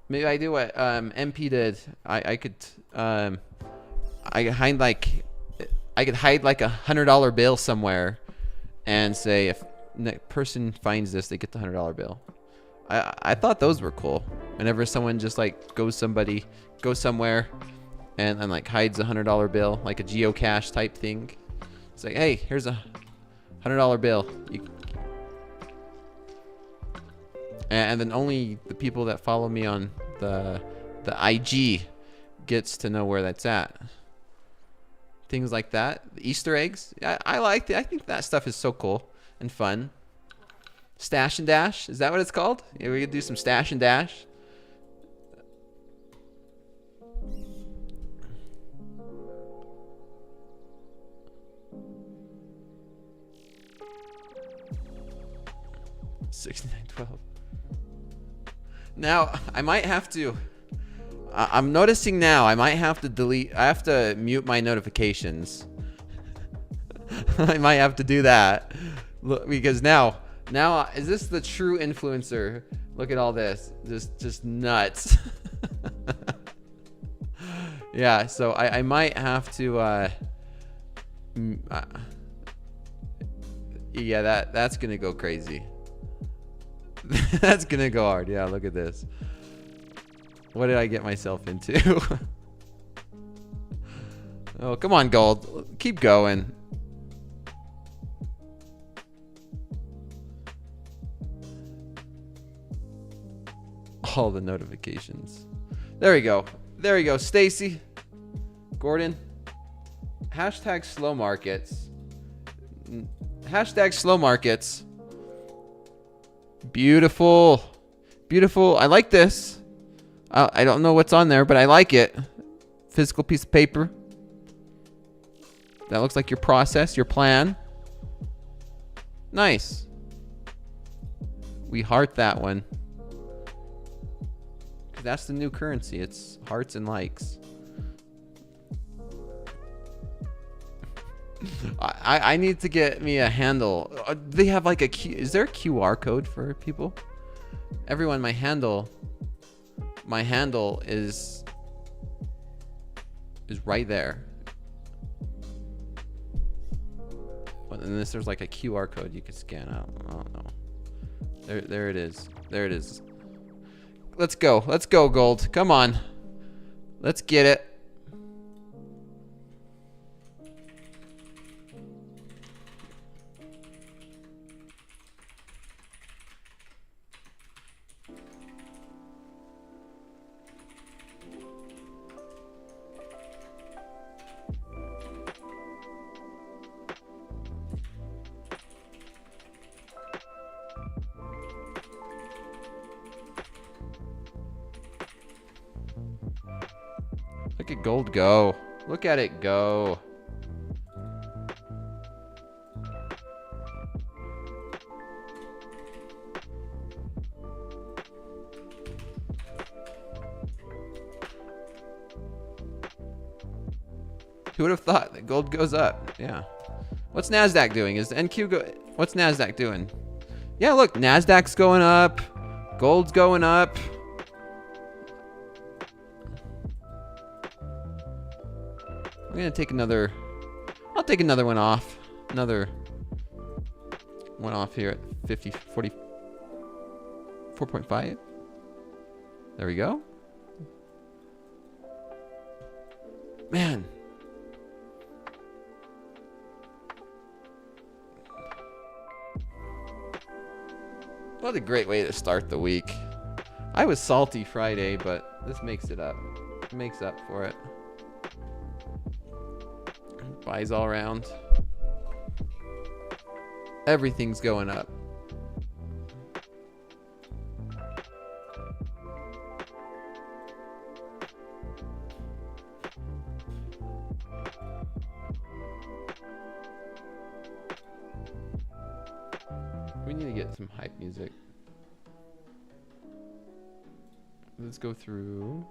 Maybe I do what MP did. I could hide like $100 bill somewhere, and say if the person finds this, they get the $100 bill. I thought those were cool. Whenever someone just like goes somewhere and like hides a $100 bill, like a geocache type thing. It's like, hey, here's a $100 bill. And then only the people that follow me on the IG gets to know where that's at. Things like that. The Easter eggs. I like it. I think that stuff is so cool and fun. Stash and dash. Is that what it's called? Yeah, we could do some stash and dash. $69.12. Now I might have to. I'm noticing now I might have to delete. I have to mute my notifications. I might have to do that. Look, because now is this the true influencer? Look at all this. Just nuts. Yeah, so I might have to yeah, that's gonna go crazy. That's gonna go hard. Yeah, look at this. What did I get myself into? Oh, come on, gold. Keep going. All the notifications. There we go. There we go. Stacy. Gordon. Hashtag slow markets. Hashtag slow markets. Beautiful. Beautiful. I like this. I don't know what's on there, but I like it. Physical piece of paper. That looks like your process, your plan. Nice. We heart that one. That's the new currency. It's hearts and likes. I need to get me a handle. They have like a Q. Is there a QR code for people? Everyone, my handle is right there. And this, there's like a QR code you can scan out. I don't know. There it is. There it is. Let's go. Let's go, gold. Come on. Let's get it. Look at gold go. Look at it go. Who would have thought that gold goes up? Yeah. What's NASDAQ doing? Is NQ go? What's NASDAQ doing? Yeah, look, NASDAQ's going up. Gold's going up. I'm gonna take another. I'll take another one off. Another one off here at 44.5. There we go. Man. What a great way to start the week. I was salty Friday, but this makes it up. It makes up for it. Buys all around. Everything's going up. We need to get some hype music. Let's go through.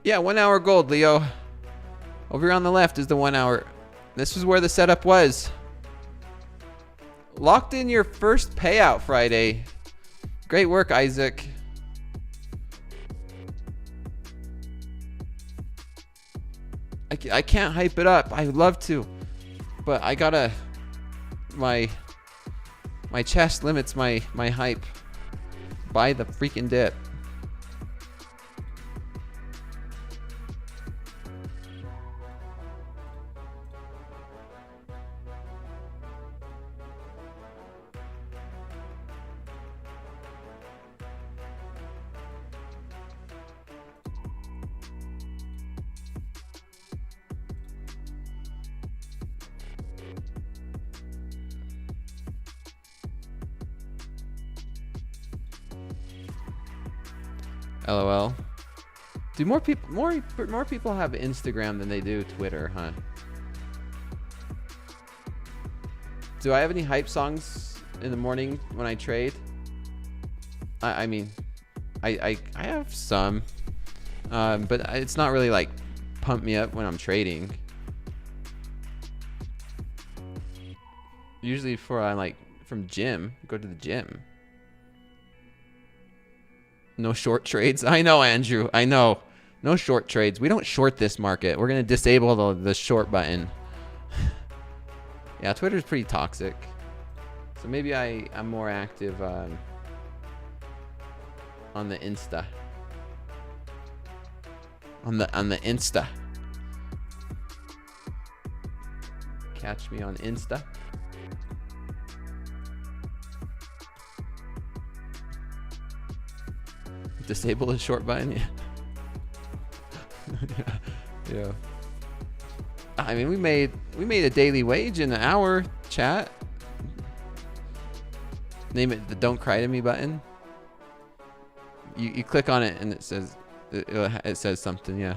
Yeah, 1 hour gold, Leo. Over here on the left is the 1 hour. This is where the setup was. Locked in your first payout Friday. Great work, Isaac. I can't hype it up. I would love to, but I gotta. My chest limits my hype. Buy the freaking dip. LOL. Do more people have Instagram than they do Twitter, huh? Do I have any hype songs in the morning when I trade? I mean, I have some, but it's not really like pump me up when I'm trading. Usually from gym, go to the gym. No short trades. I know, Andrew. I know. No short trades. We don't short this market. We're going to disable the short button. Yeah, Twitter's pretty toxic. So maybe I'm more active on the Insta. On the Insta. Catch me on Insta. Disable the short button. Yeah. Yeah. I mean, we made a daily wage in an hour. Chat. Name it the "Don't Cry to Me" button. You click on it and it says it says something. Yeah.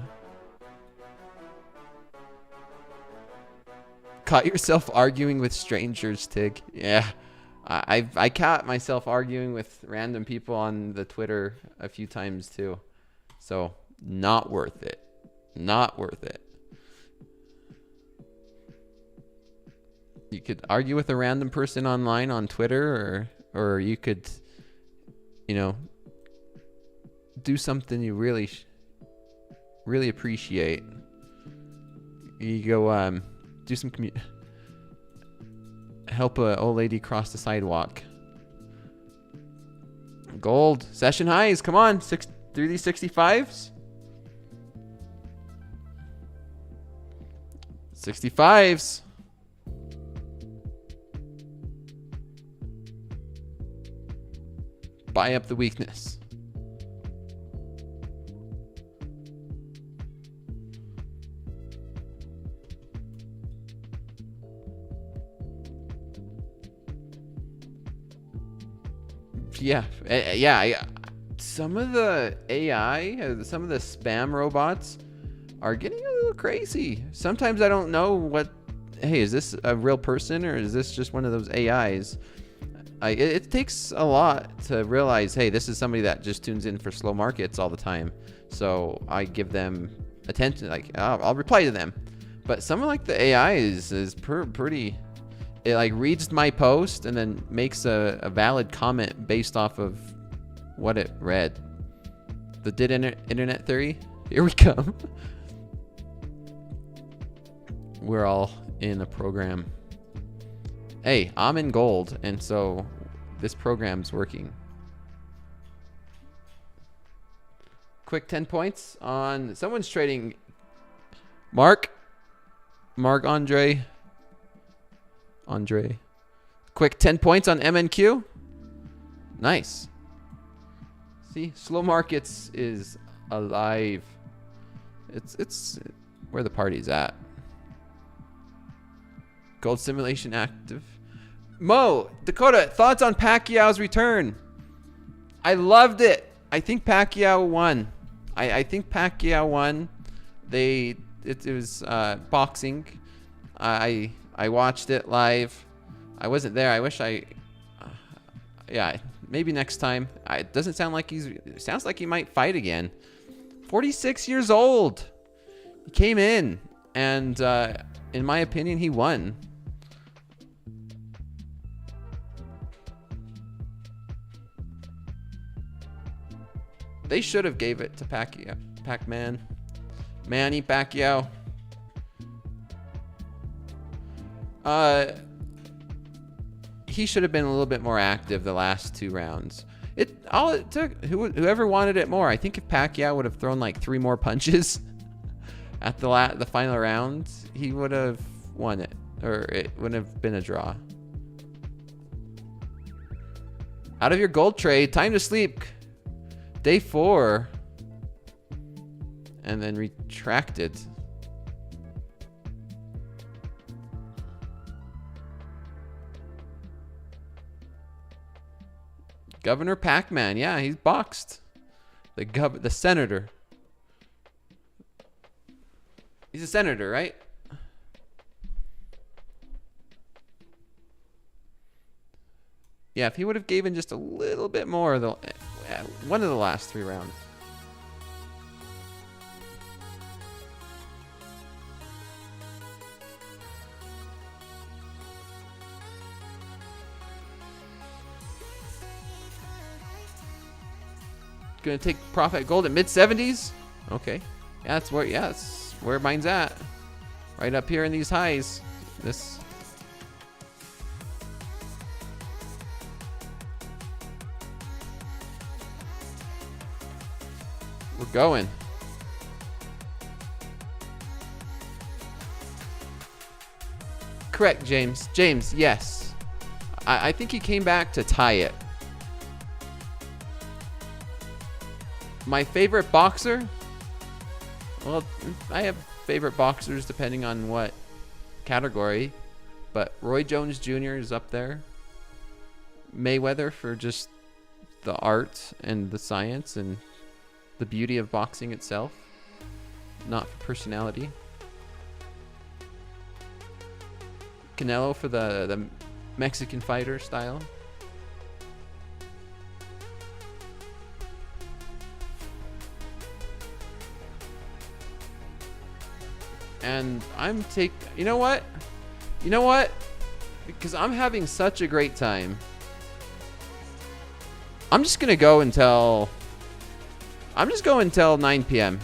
Caught yourself arguing with strangers, Tig. Yeah. I caught myself arguing with random people on the Twitter a few times too. So not worth it. Not worth it. You could argue with a random person online on Twitter, or you could, do something you really appreciate. You go do some help a old lady cross the sidewalk. Gold session highs. Come on, through these 65s. 65s. Buy up the weakness. Yeah. Some of the AI, some of the spam robots are getting a little crazy. Sometimes I don't know hey, is this a real person or is this just one of those AIs? It takes a lot to realize, hey, this is somebody that just tunes in for slow markets all the time. So I give them attention. I'll reply to them. But someone like the AI is pretty. It reads my post and then makes a valid comment based off of what it read. The internet theory. Here we come. We're all in a program. Hey, I'm in gold, and so this program's working. Quick 10 points on someone's trading Andre. Quick 10 points on MNQ. Nice. See, slow markets is alive. It's where the party's at. Gold simulation active. Mo, Dakota, thoughts on Pacquiao's return? I loved it. I think Pacquiao won. I think Pacquiao won. It was boxing. I watched it live. I wasn't there. I wish yeah, maybe next time. It doesn't sound like it sounds like he might fight again. 46 years old. He came in, and in my opinion, he won. They should have gave it to Pacquiao. Pac-Man. Manny Pacquiao. He should have been a little bit more active the last 2 rounds. All it took, whoever wanted it more. I think if Pacquiao would have thrown like 3 more punches at the final round, he would have won it, or it wouldn't have been a draw. Out of your gold trade, time to sleep. Day 4, and then retracted. Governor Pac-Man, yeah, he's boxed. The senator. He's a senator, right? Yeah, if he would have given just a little bit more, one of the last 3 rounds. Gonna take profit gold at mid-70s. Okay, yeah, that's where mine's at. Right up here in these highs. We're going. Correct, James. James, yes. I think he came back to tie it. My favorite boxer? Well, I have favorite boxers depending on what category, but Roy Jones Jr. is up there. Mayweather for just the art and the science and the beauty of boxing itself, not for personality. Canelo for the Mexican fighter style. And you know what? Because I'm having such a great time. I'm just going to go until 9 p.m.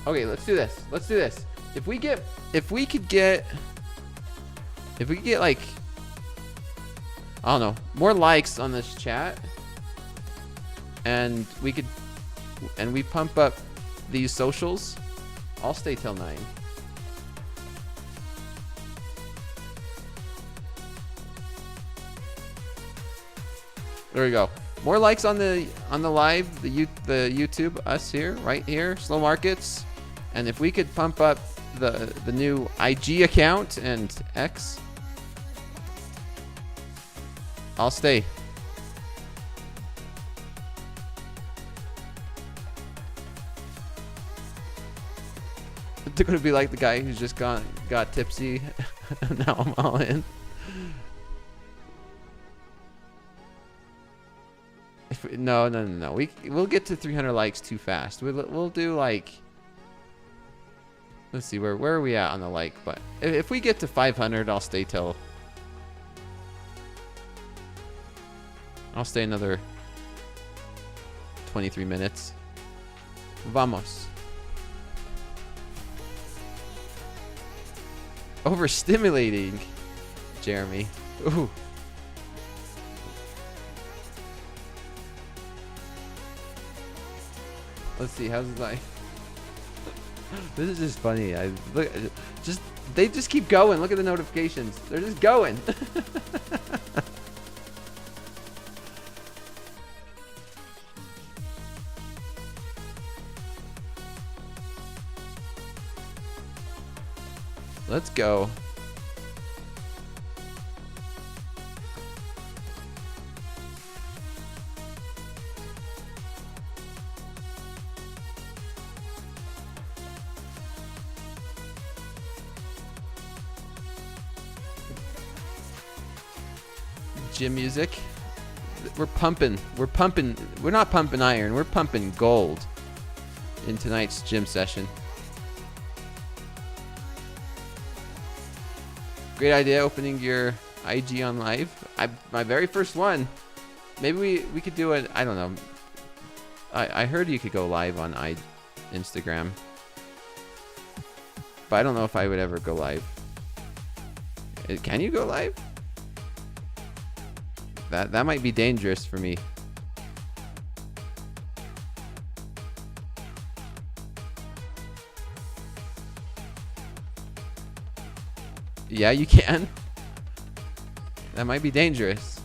Okay, let's do this. If we could get like, I don't know, more likes on this chat, and we pump up these socials, I'll stay till 9. There we go. More likes on the live, the YouTube, us here, right here, Slow Markets. And if we could pump up the new IG account and X, I'll stay. They're gonna be like the guy who's just got tipsy. Now I'm all in. No. We'll get to 300 likes too fast. We'll do like, let's see, where are we at on the like? But if we get to 500, I'll stay another 23 minutes. Vamos. Overstimulating, Jeremy. Ooh. Let's see, how's it like? This is just funny. They just keep going. Look at the notifications. They're just going. Let's go. Gym music. We're pumping. We're pumping. We're not pumping iron. We're pumping gold in tonight's gym session. Great idea opening your IG on live. My very first one. Maybe we could do it. I don't know. I heard you could go live on Instagram, but I don't know if I would ever go live. Can you go live? That might be dangerous for me. Yeah, you can. That might be dangerous.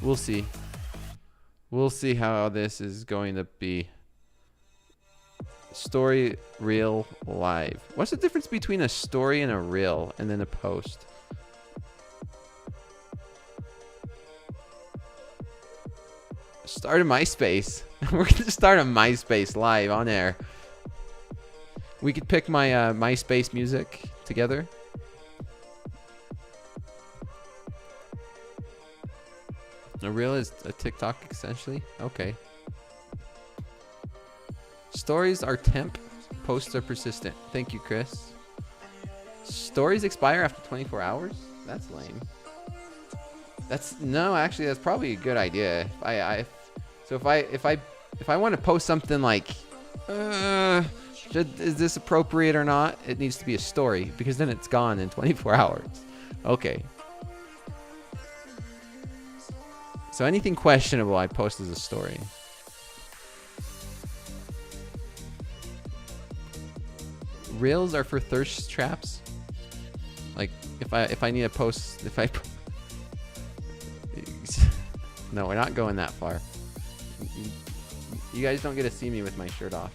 We'll see. We'll see how this is going to be. Story, reel, live. What's the difference between a story and a reel and then a post? Start a MySpace. We're going to start a MySpace live on air. We could pick my MySpace music together. A reel is a TikTok, essentially. Okay. Stories are temp. Posts are persistent. Thank you, Chris. Stories expire after 24 hours? That's lame. Actually, that's probably a good idea. If I want to post something like, is this appropriate or not? It needs to be a story because then it's gone in 24 hours. Okay. So anything questionable, I post as a story. Reels are for thirst traps. Like if I need a post, no, we're not going that far. You guys don't get to see me with my shirt off.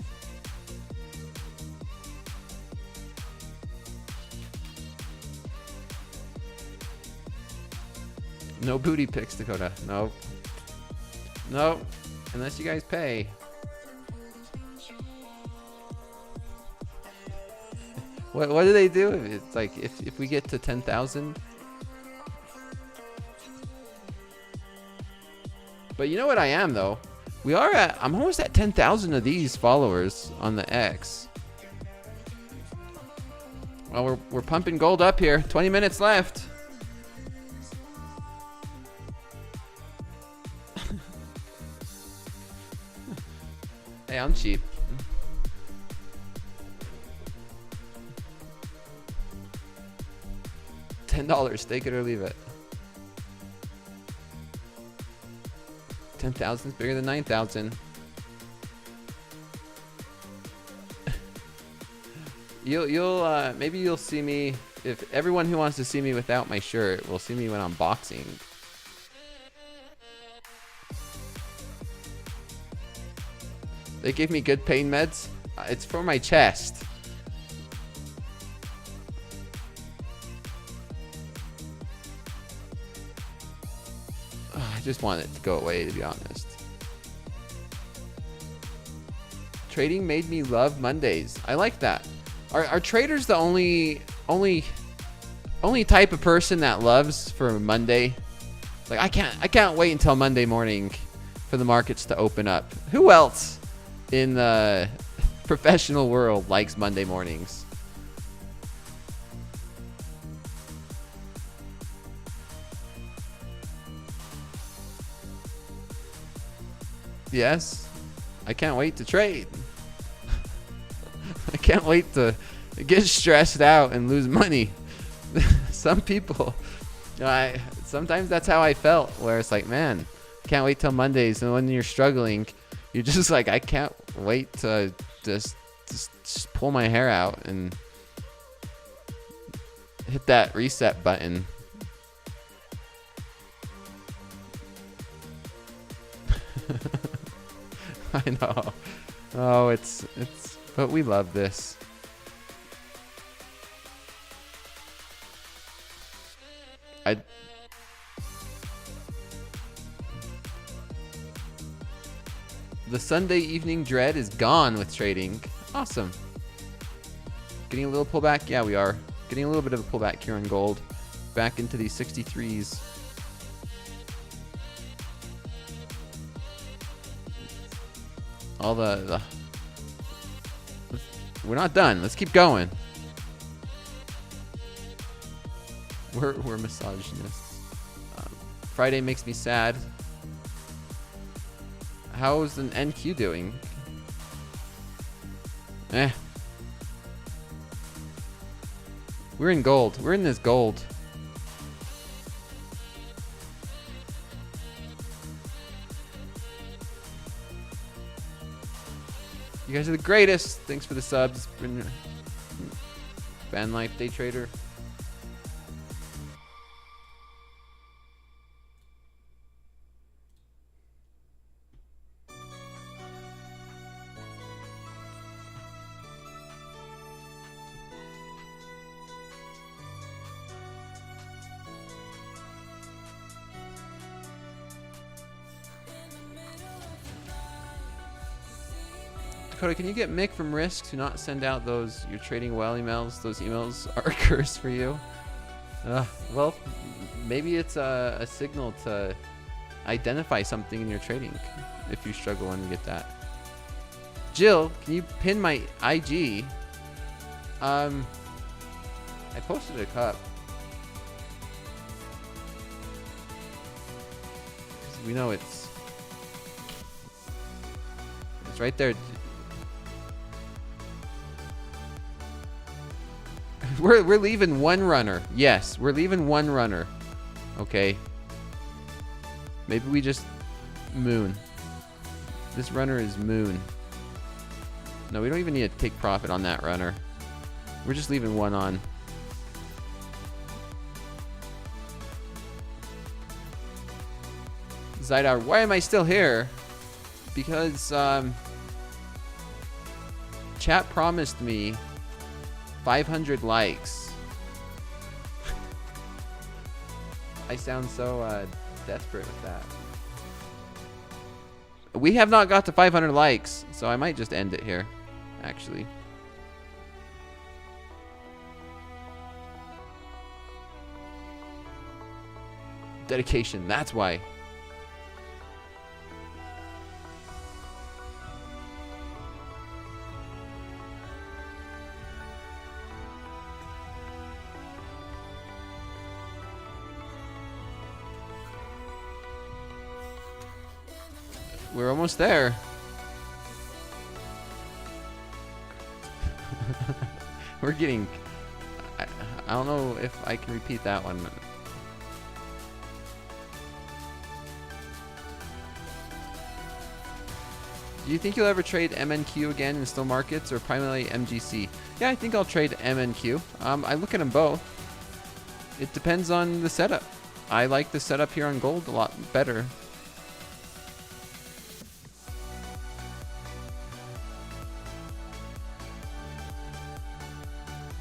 No booty pics, Dakota. No. No. Unless you guys pay. What do they do? It's like if we get to 10,000. But you know what I am though? I'm almost at 10,000 of these followers on the X. Well, we're pumping gold up here. 20 minutes left. Hey, I'm cheap. $10. Take it or leave it. 10,000 is bigger than 9,000. Maybe you'll see me. If everyone who wants to see me without my shirt will see me when I'm boxing. They gave me good pain meds. It's for my chest. I just want it to go away, to be honest. Trading made me love Mondays. I like that. Are traders the only type of person that loves for Monday? Like I can't wait until Monday morning for the markets to open up. Who else in the professional world likes Monday mornings? Yes, I can't wait to trade. I can't wait to get stressed out and lose money. Some people, sometimes that's how I felt, where it's like, man, I can't wait till Mondays. And when you're struggling, you're just like, I can't wait to just pull my hair out and hit that reset button. I know. Oh, it's, but we love this. The Sunday evening dread is gone with trading. Awesome. Getting a little pullback? Yeah, we are. Getting a little bit of a pullback here on gold. Back into these 63s. All the we're not done. Let's keep going. We're misogynists. Friday makes me sad. How's an NQ doing? We're in gold. We're in this gold. You guys are the greatest. Thanks for the subs. Fan life day trader. Dakota, can you get Mick from Risk to not send out those "you're trading well" emails? Those emails are a curse for you. Well, maybe it's a signal to identify something in your trading if you struggle and get that. Jill, can you pin my IG? I posted a cup. We know it's right there. We're leaving one runner. Yes, we're leaving one runner. Okay. Maybe we just moon. This runner is moon. No, we don't even need to take profit on that runner. We're just leaving one on. Zydar, why am I still here? Because chat promised me 500 likes. I sound so desperate with that. We have not got to 500 likes, so I might just end it here, actually. Dedication, that's why. We're almost there. We're getting... I don't know if I can repeat that one. Do you think you'll ever trade MNQ again in still markets or primarily MGC? Yeah, I think I'll trade MNQ. I look at them both. It depends on the setup. I like the setup here on gold a lot better.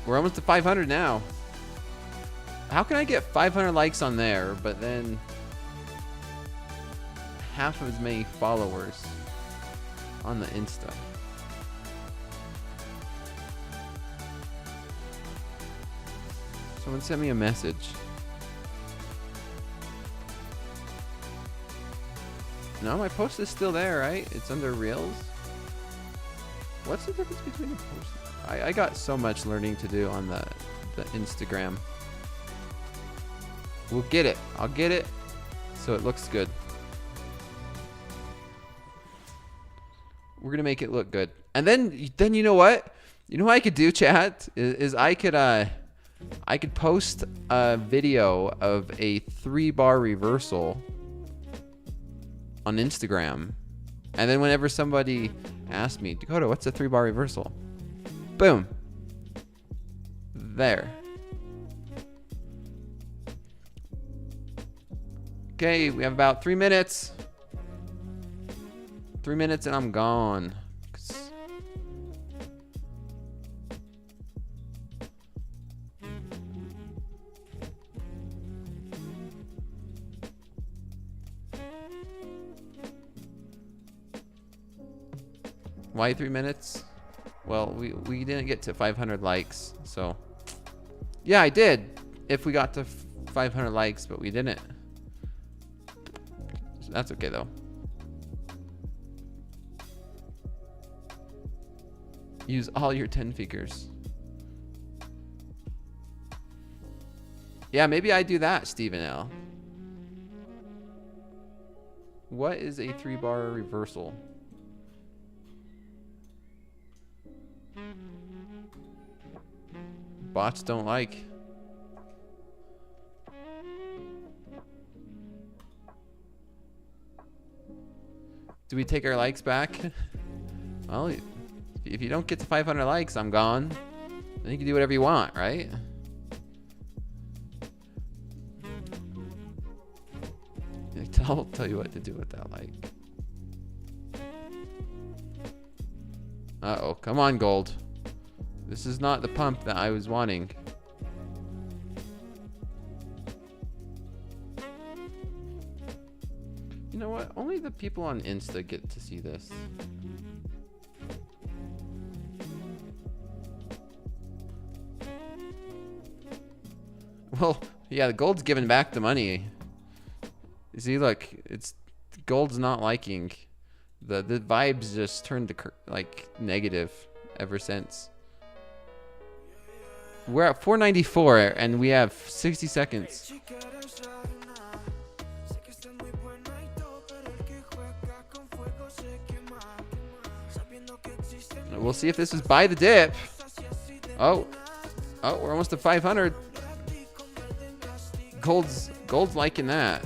We're almost to 500 now. How can I get 500 likes on there, but then half as many followers on the Insta? Someone sent me a message. No, my post is still there, right? It's under Reels. What's the difference between the post? I got so much learning to do on the Instagram. We'll get it. I'll get it so it looks good. We're gonna make it look good. And then you know what? You know what I could do, chat? Is I could post a video of a 3-bar reversal on Instagram. And then whenever somebody asks me, Dakota, what's a 3-bar reversal? Boom. There. Okay, we have about 3 minutes. 3 minutes and I'm gone. Why 3 minutes? Well, we didn't get to 500 likes, so yeah, I did. If we got to 500 likes, but we didn't. So that's okay though. Use all your 10 figures. Yeah, maybe I do that, Stephen L. What is a 3-bar reversal? Bots don't like. Do we take our likes back? Well, if you don't get to 500 likes, I'm gone. Then you can do whatever you want, right? I'll tell you what to do with that like. Uh-oh, come on, gold. This is not the pump that I was wanting. You know what? Only the people on Insta get to see this. Well, yeah, the gold's giving back the money. You see, look, it's gold's not liking. The vibes just turned to like negative ever since. We're at 494 and we have 60 seconds. We'll see if this is buy the dip. Oh, we're almost to 500. Gold's liking that.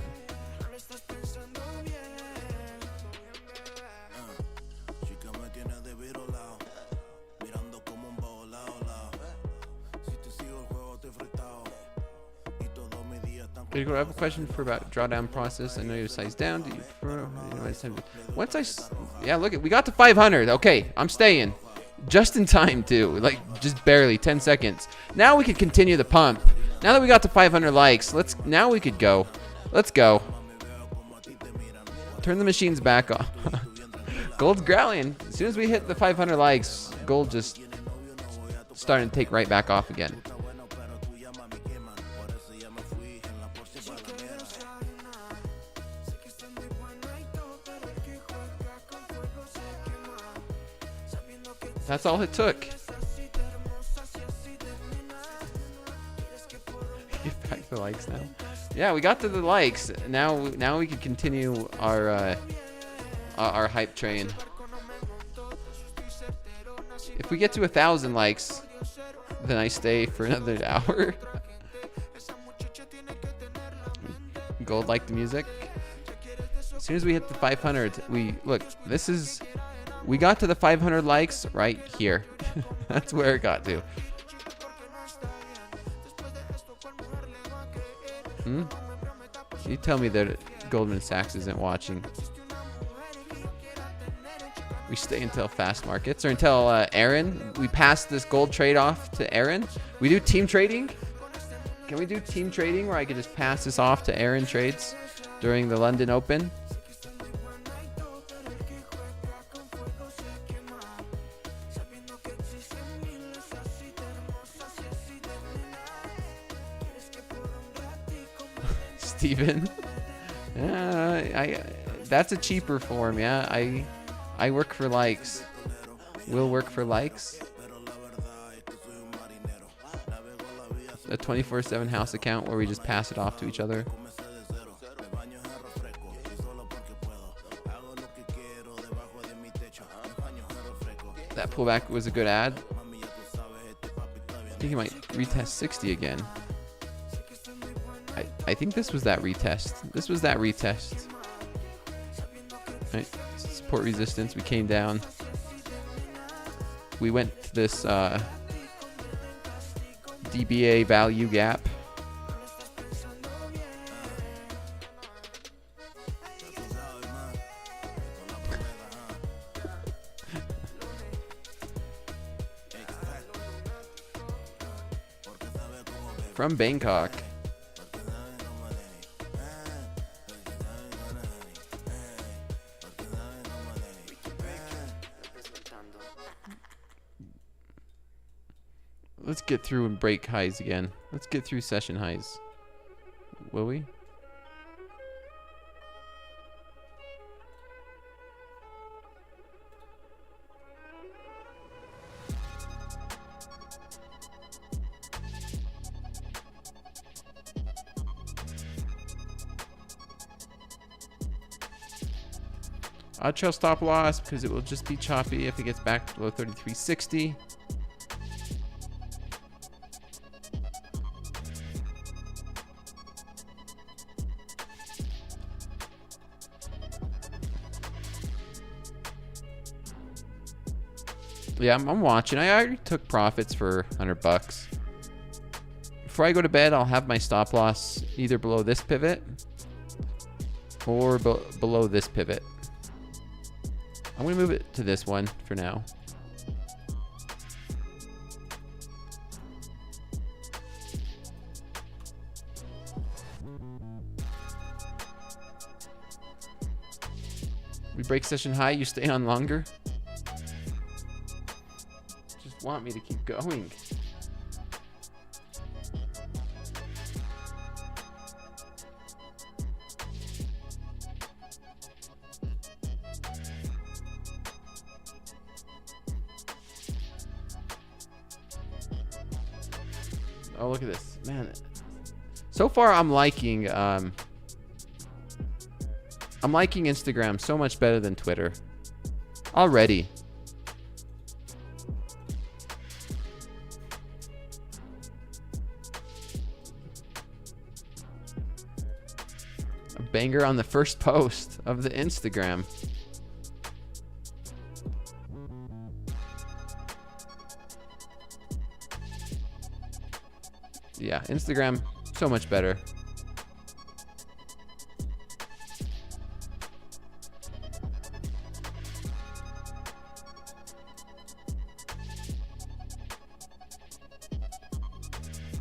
I have a question about drawdown process. I know your size down. Do you prefer? Once yeah, look, we got to 500. Okay, I'm staying. Just in time too. Like just barely 10 seconds. Now we can continue the pump. Now that we got to 500 likes, now we could go. Let's go. Turn the machines back on. Gold's growling. As soon as we hit the 500 likes, gold just starting to take right back off again. That's all it took. Get back the likes now. Yeah, we got to the likes. Now we can continue our hype train. If we get to 1,000 likes, then I stay for another hour. Gold liked the music. As soon as we hit the 500, we got to the 500 likes right here. That's where it got to. You tell me that Goldman Sachs isn't watching. We stay until fast markets or until Aaron. We pass this gold trade off to Aaron. We do team trading. Can we do team trading where I could just pass this off to Aaron trades during the London Open? Steven. That's a cheaper form, yeah. I work for likes. Will work for likes. A 24/7 house account where we just pass it off to each other. pullback was a good ad. I think he might retest 60 again. I think this was that retest. This was that retest. Right. Support resistance. We came down. We went to this DBA value gap. From Bangkok. Let's get through and break highs again. Let's get through session highs. Will we? I'll trail stop loss because it will just be choppy if it gets back below 33.60. Yeah, I'm watching. I already took profits for $100. Before I go to bed, I'll have my stop loss either below this pivot or below this pivot. I'm going to move it to this one for now. We break session high, you stay on longer. Just want me to keep going. Oh, look at this, man. So far, I'm liking Instagram so much better than Twitter. Already. A banger on the first post of the Instagram. Yeah, Instagram, so much better.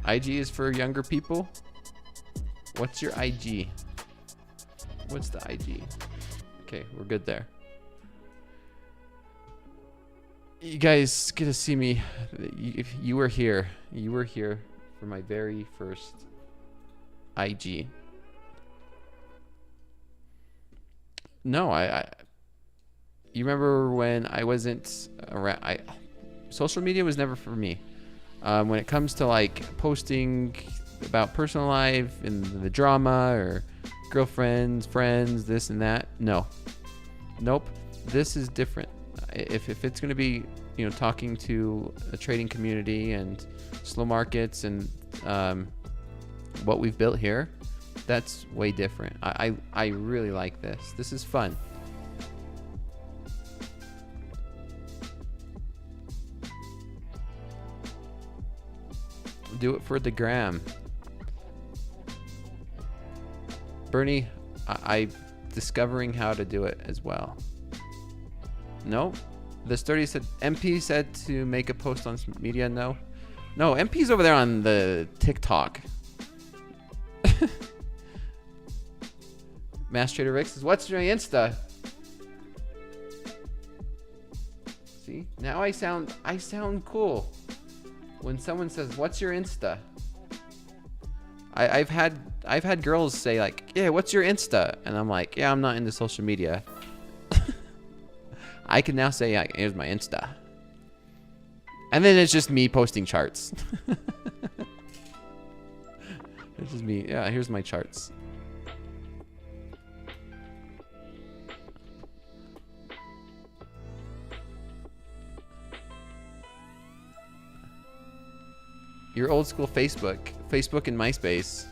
IG is for younger people. What's your IG? What's the IG? Okay, we're good there. You guys get to see me. If you were here, for my very first IG. No, you remember when I wasn't around? Social media was never for me. When it comes to like posting about personal life and the drama or girlfriends, friends, this and that, no. Nope. This is different. If it's going to be, talking to a trading community and slow markets and what we've built here, that's way different. I really like this. This is fun. Do it for the gram. Bernie, I discovering how to do it as well. No, the sturdy said MP said to make a post on media. No, MP's over there on the TikTok. Mass Trader Rick says, "What's your Insta?" See, now I sound cool when someone says, "What's your Insta?" I've had girls say like, "Yeah, what's your Insta?" And I'm like, "Yeah, I'm not into social media." I can now say, "Yeah, here's my Insta," and then it's just me posting charts. It's just me. Yeah, here's my charts. Your old school Facebook and MySpace.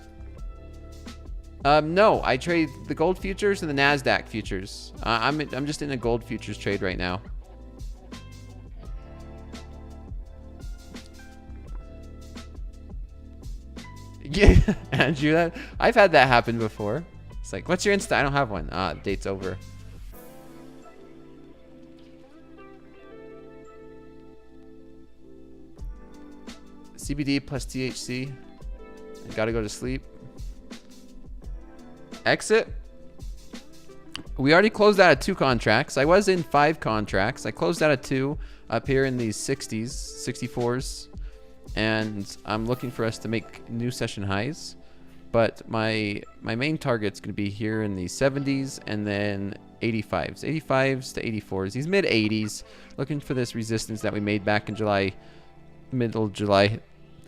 No, I trade the gold futures and the NASDAQ futures. I'm just in a gold futures trade right now. Yeah, Andrew, I've had that happen before. It's like, what's your Insta? I don't have one. Date's over. CBD plus THC. I gotta go to sleep. Exit. We already closed out of 2 contracts. I was in 5 contracts. I closed out of 2 up here in these 60s, 64s. And I'm looking for us to make new session highs. But my main target's going to be here in the 70s and then 85s. 85s to 84s. These mid 80s. Looking for this resistance that we made back in July. Middle July.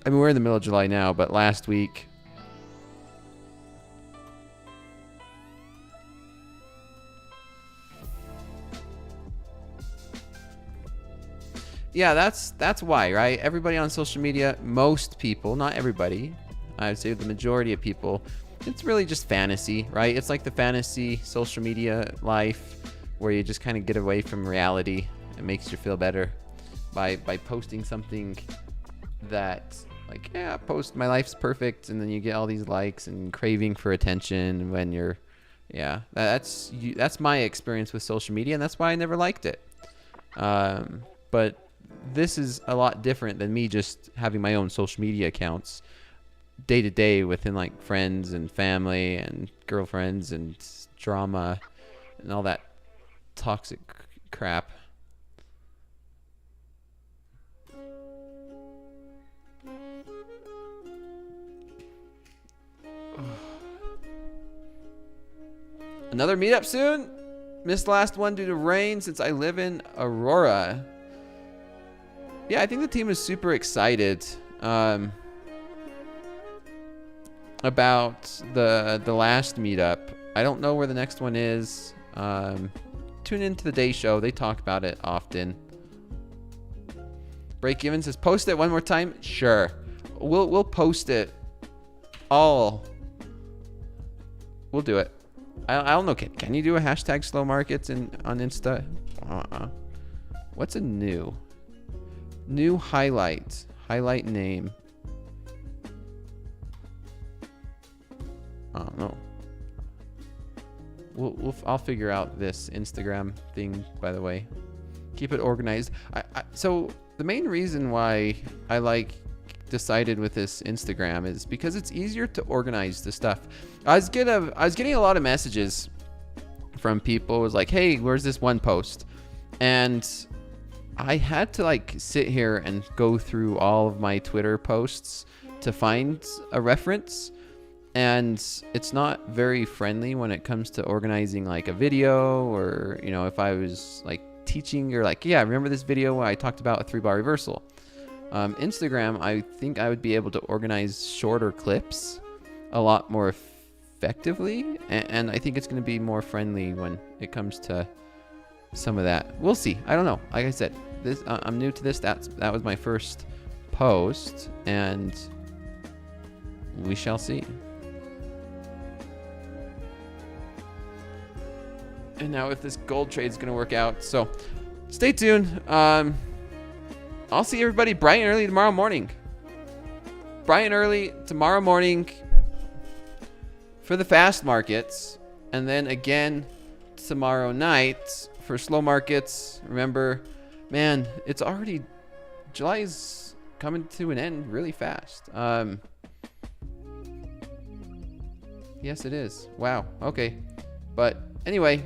I mean, we're in the middle of July now, but last week. Yeah, that's why, right? Everybody on social media, most people, not everybody, I would say the majority of people, it's really just fantasy, right? It's like the fantasy social media life where you just kind of get away from reality. It makes you feel better by posting something that, like, yeah, post my life's perfect, and then you get all these likes and craving for attention when you're, yeah, that's my experience with social media, and that's why I never liked it. But this is a lot different than me just having my own social media accounts day to day within like friends and family and girlfriends and drama and all that toxic crap. Another meetup soon? Missed the last one due to rain since I live in Aurora. Yeah, I think the team is super excited about the last meetup. I don't know where the next one is. Tune into the day show. They talk about it often. Break Even says, post it one more time. Sure, we'll post it all. We'll do it. I don't know. Can you do a hashtag slow markets on Insta? What's a new highlight name? I don't know. I'll figure out this Instagram thing, by the way. Keep it organized. So the main reason why I decided with this Instagram is because it's easier to organize the stuff. I was getting a lot of messages from people. It was like, hey, where's this one post? And I had to sit here and go through all of my Twitter posts to find a reference. And it's not very friendly when it comes to organizing a video, or, if I was teaching, or yeah, remember this video where I talked about a 3-bar reversal? Instagram, I think I would be able to organize shorter clips a lot more effectively, and I think it's going to be more friendly when it comes to some of that. We'll see. I don't know. Like I said, I'm new to this. That was my first post, and we shall see. And now if this gold trade is going to work out, so stay tuned. I'll see everybody bright and early tomorrow morning. Bright and early tomorrow morning for the fast markets. And then again tomorrow night for slow markets. Remember, man, it's already, July is coming to an end really fast. Yes, it is. Wow. Okay. But anyway,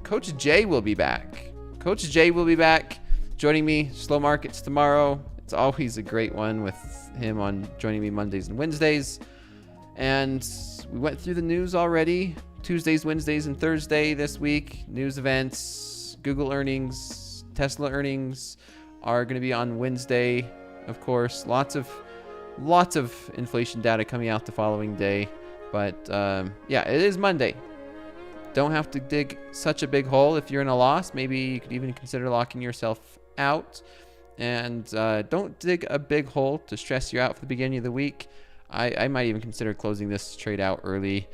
Coach Jay will be back. Coach Jay will be back joining me slow markets tomorrow. It's always a great one with him on joining me Mondays and Wednesdays. And we went through the news already. Tuesdays, Wednesdays, and Thursday this week. News events, Google earnings, Tesla earnings are going to be on Wednesday, of course. Lots of inflation data coming out the following day. But yeah, it is Monday. Don't have to dig such a big hole if you're in a loss. Maybe you could even consider locking yourself out. And don't dig a big hole to stress you out for the beginning of the week. I might even consider closing this trade out early.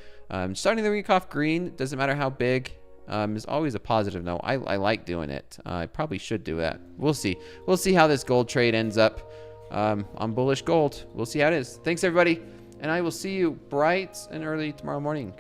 Starting the week off green, doesn't matter how big, is always a positive note. I like doing it. I probably should do that. We'll see. We'll see how this gold trade ends up on bullish gold. We'll see how it is. Thanks, everybody. And I will see you bright and early tomorrow morning.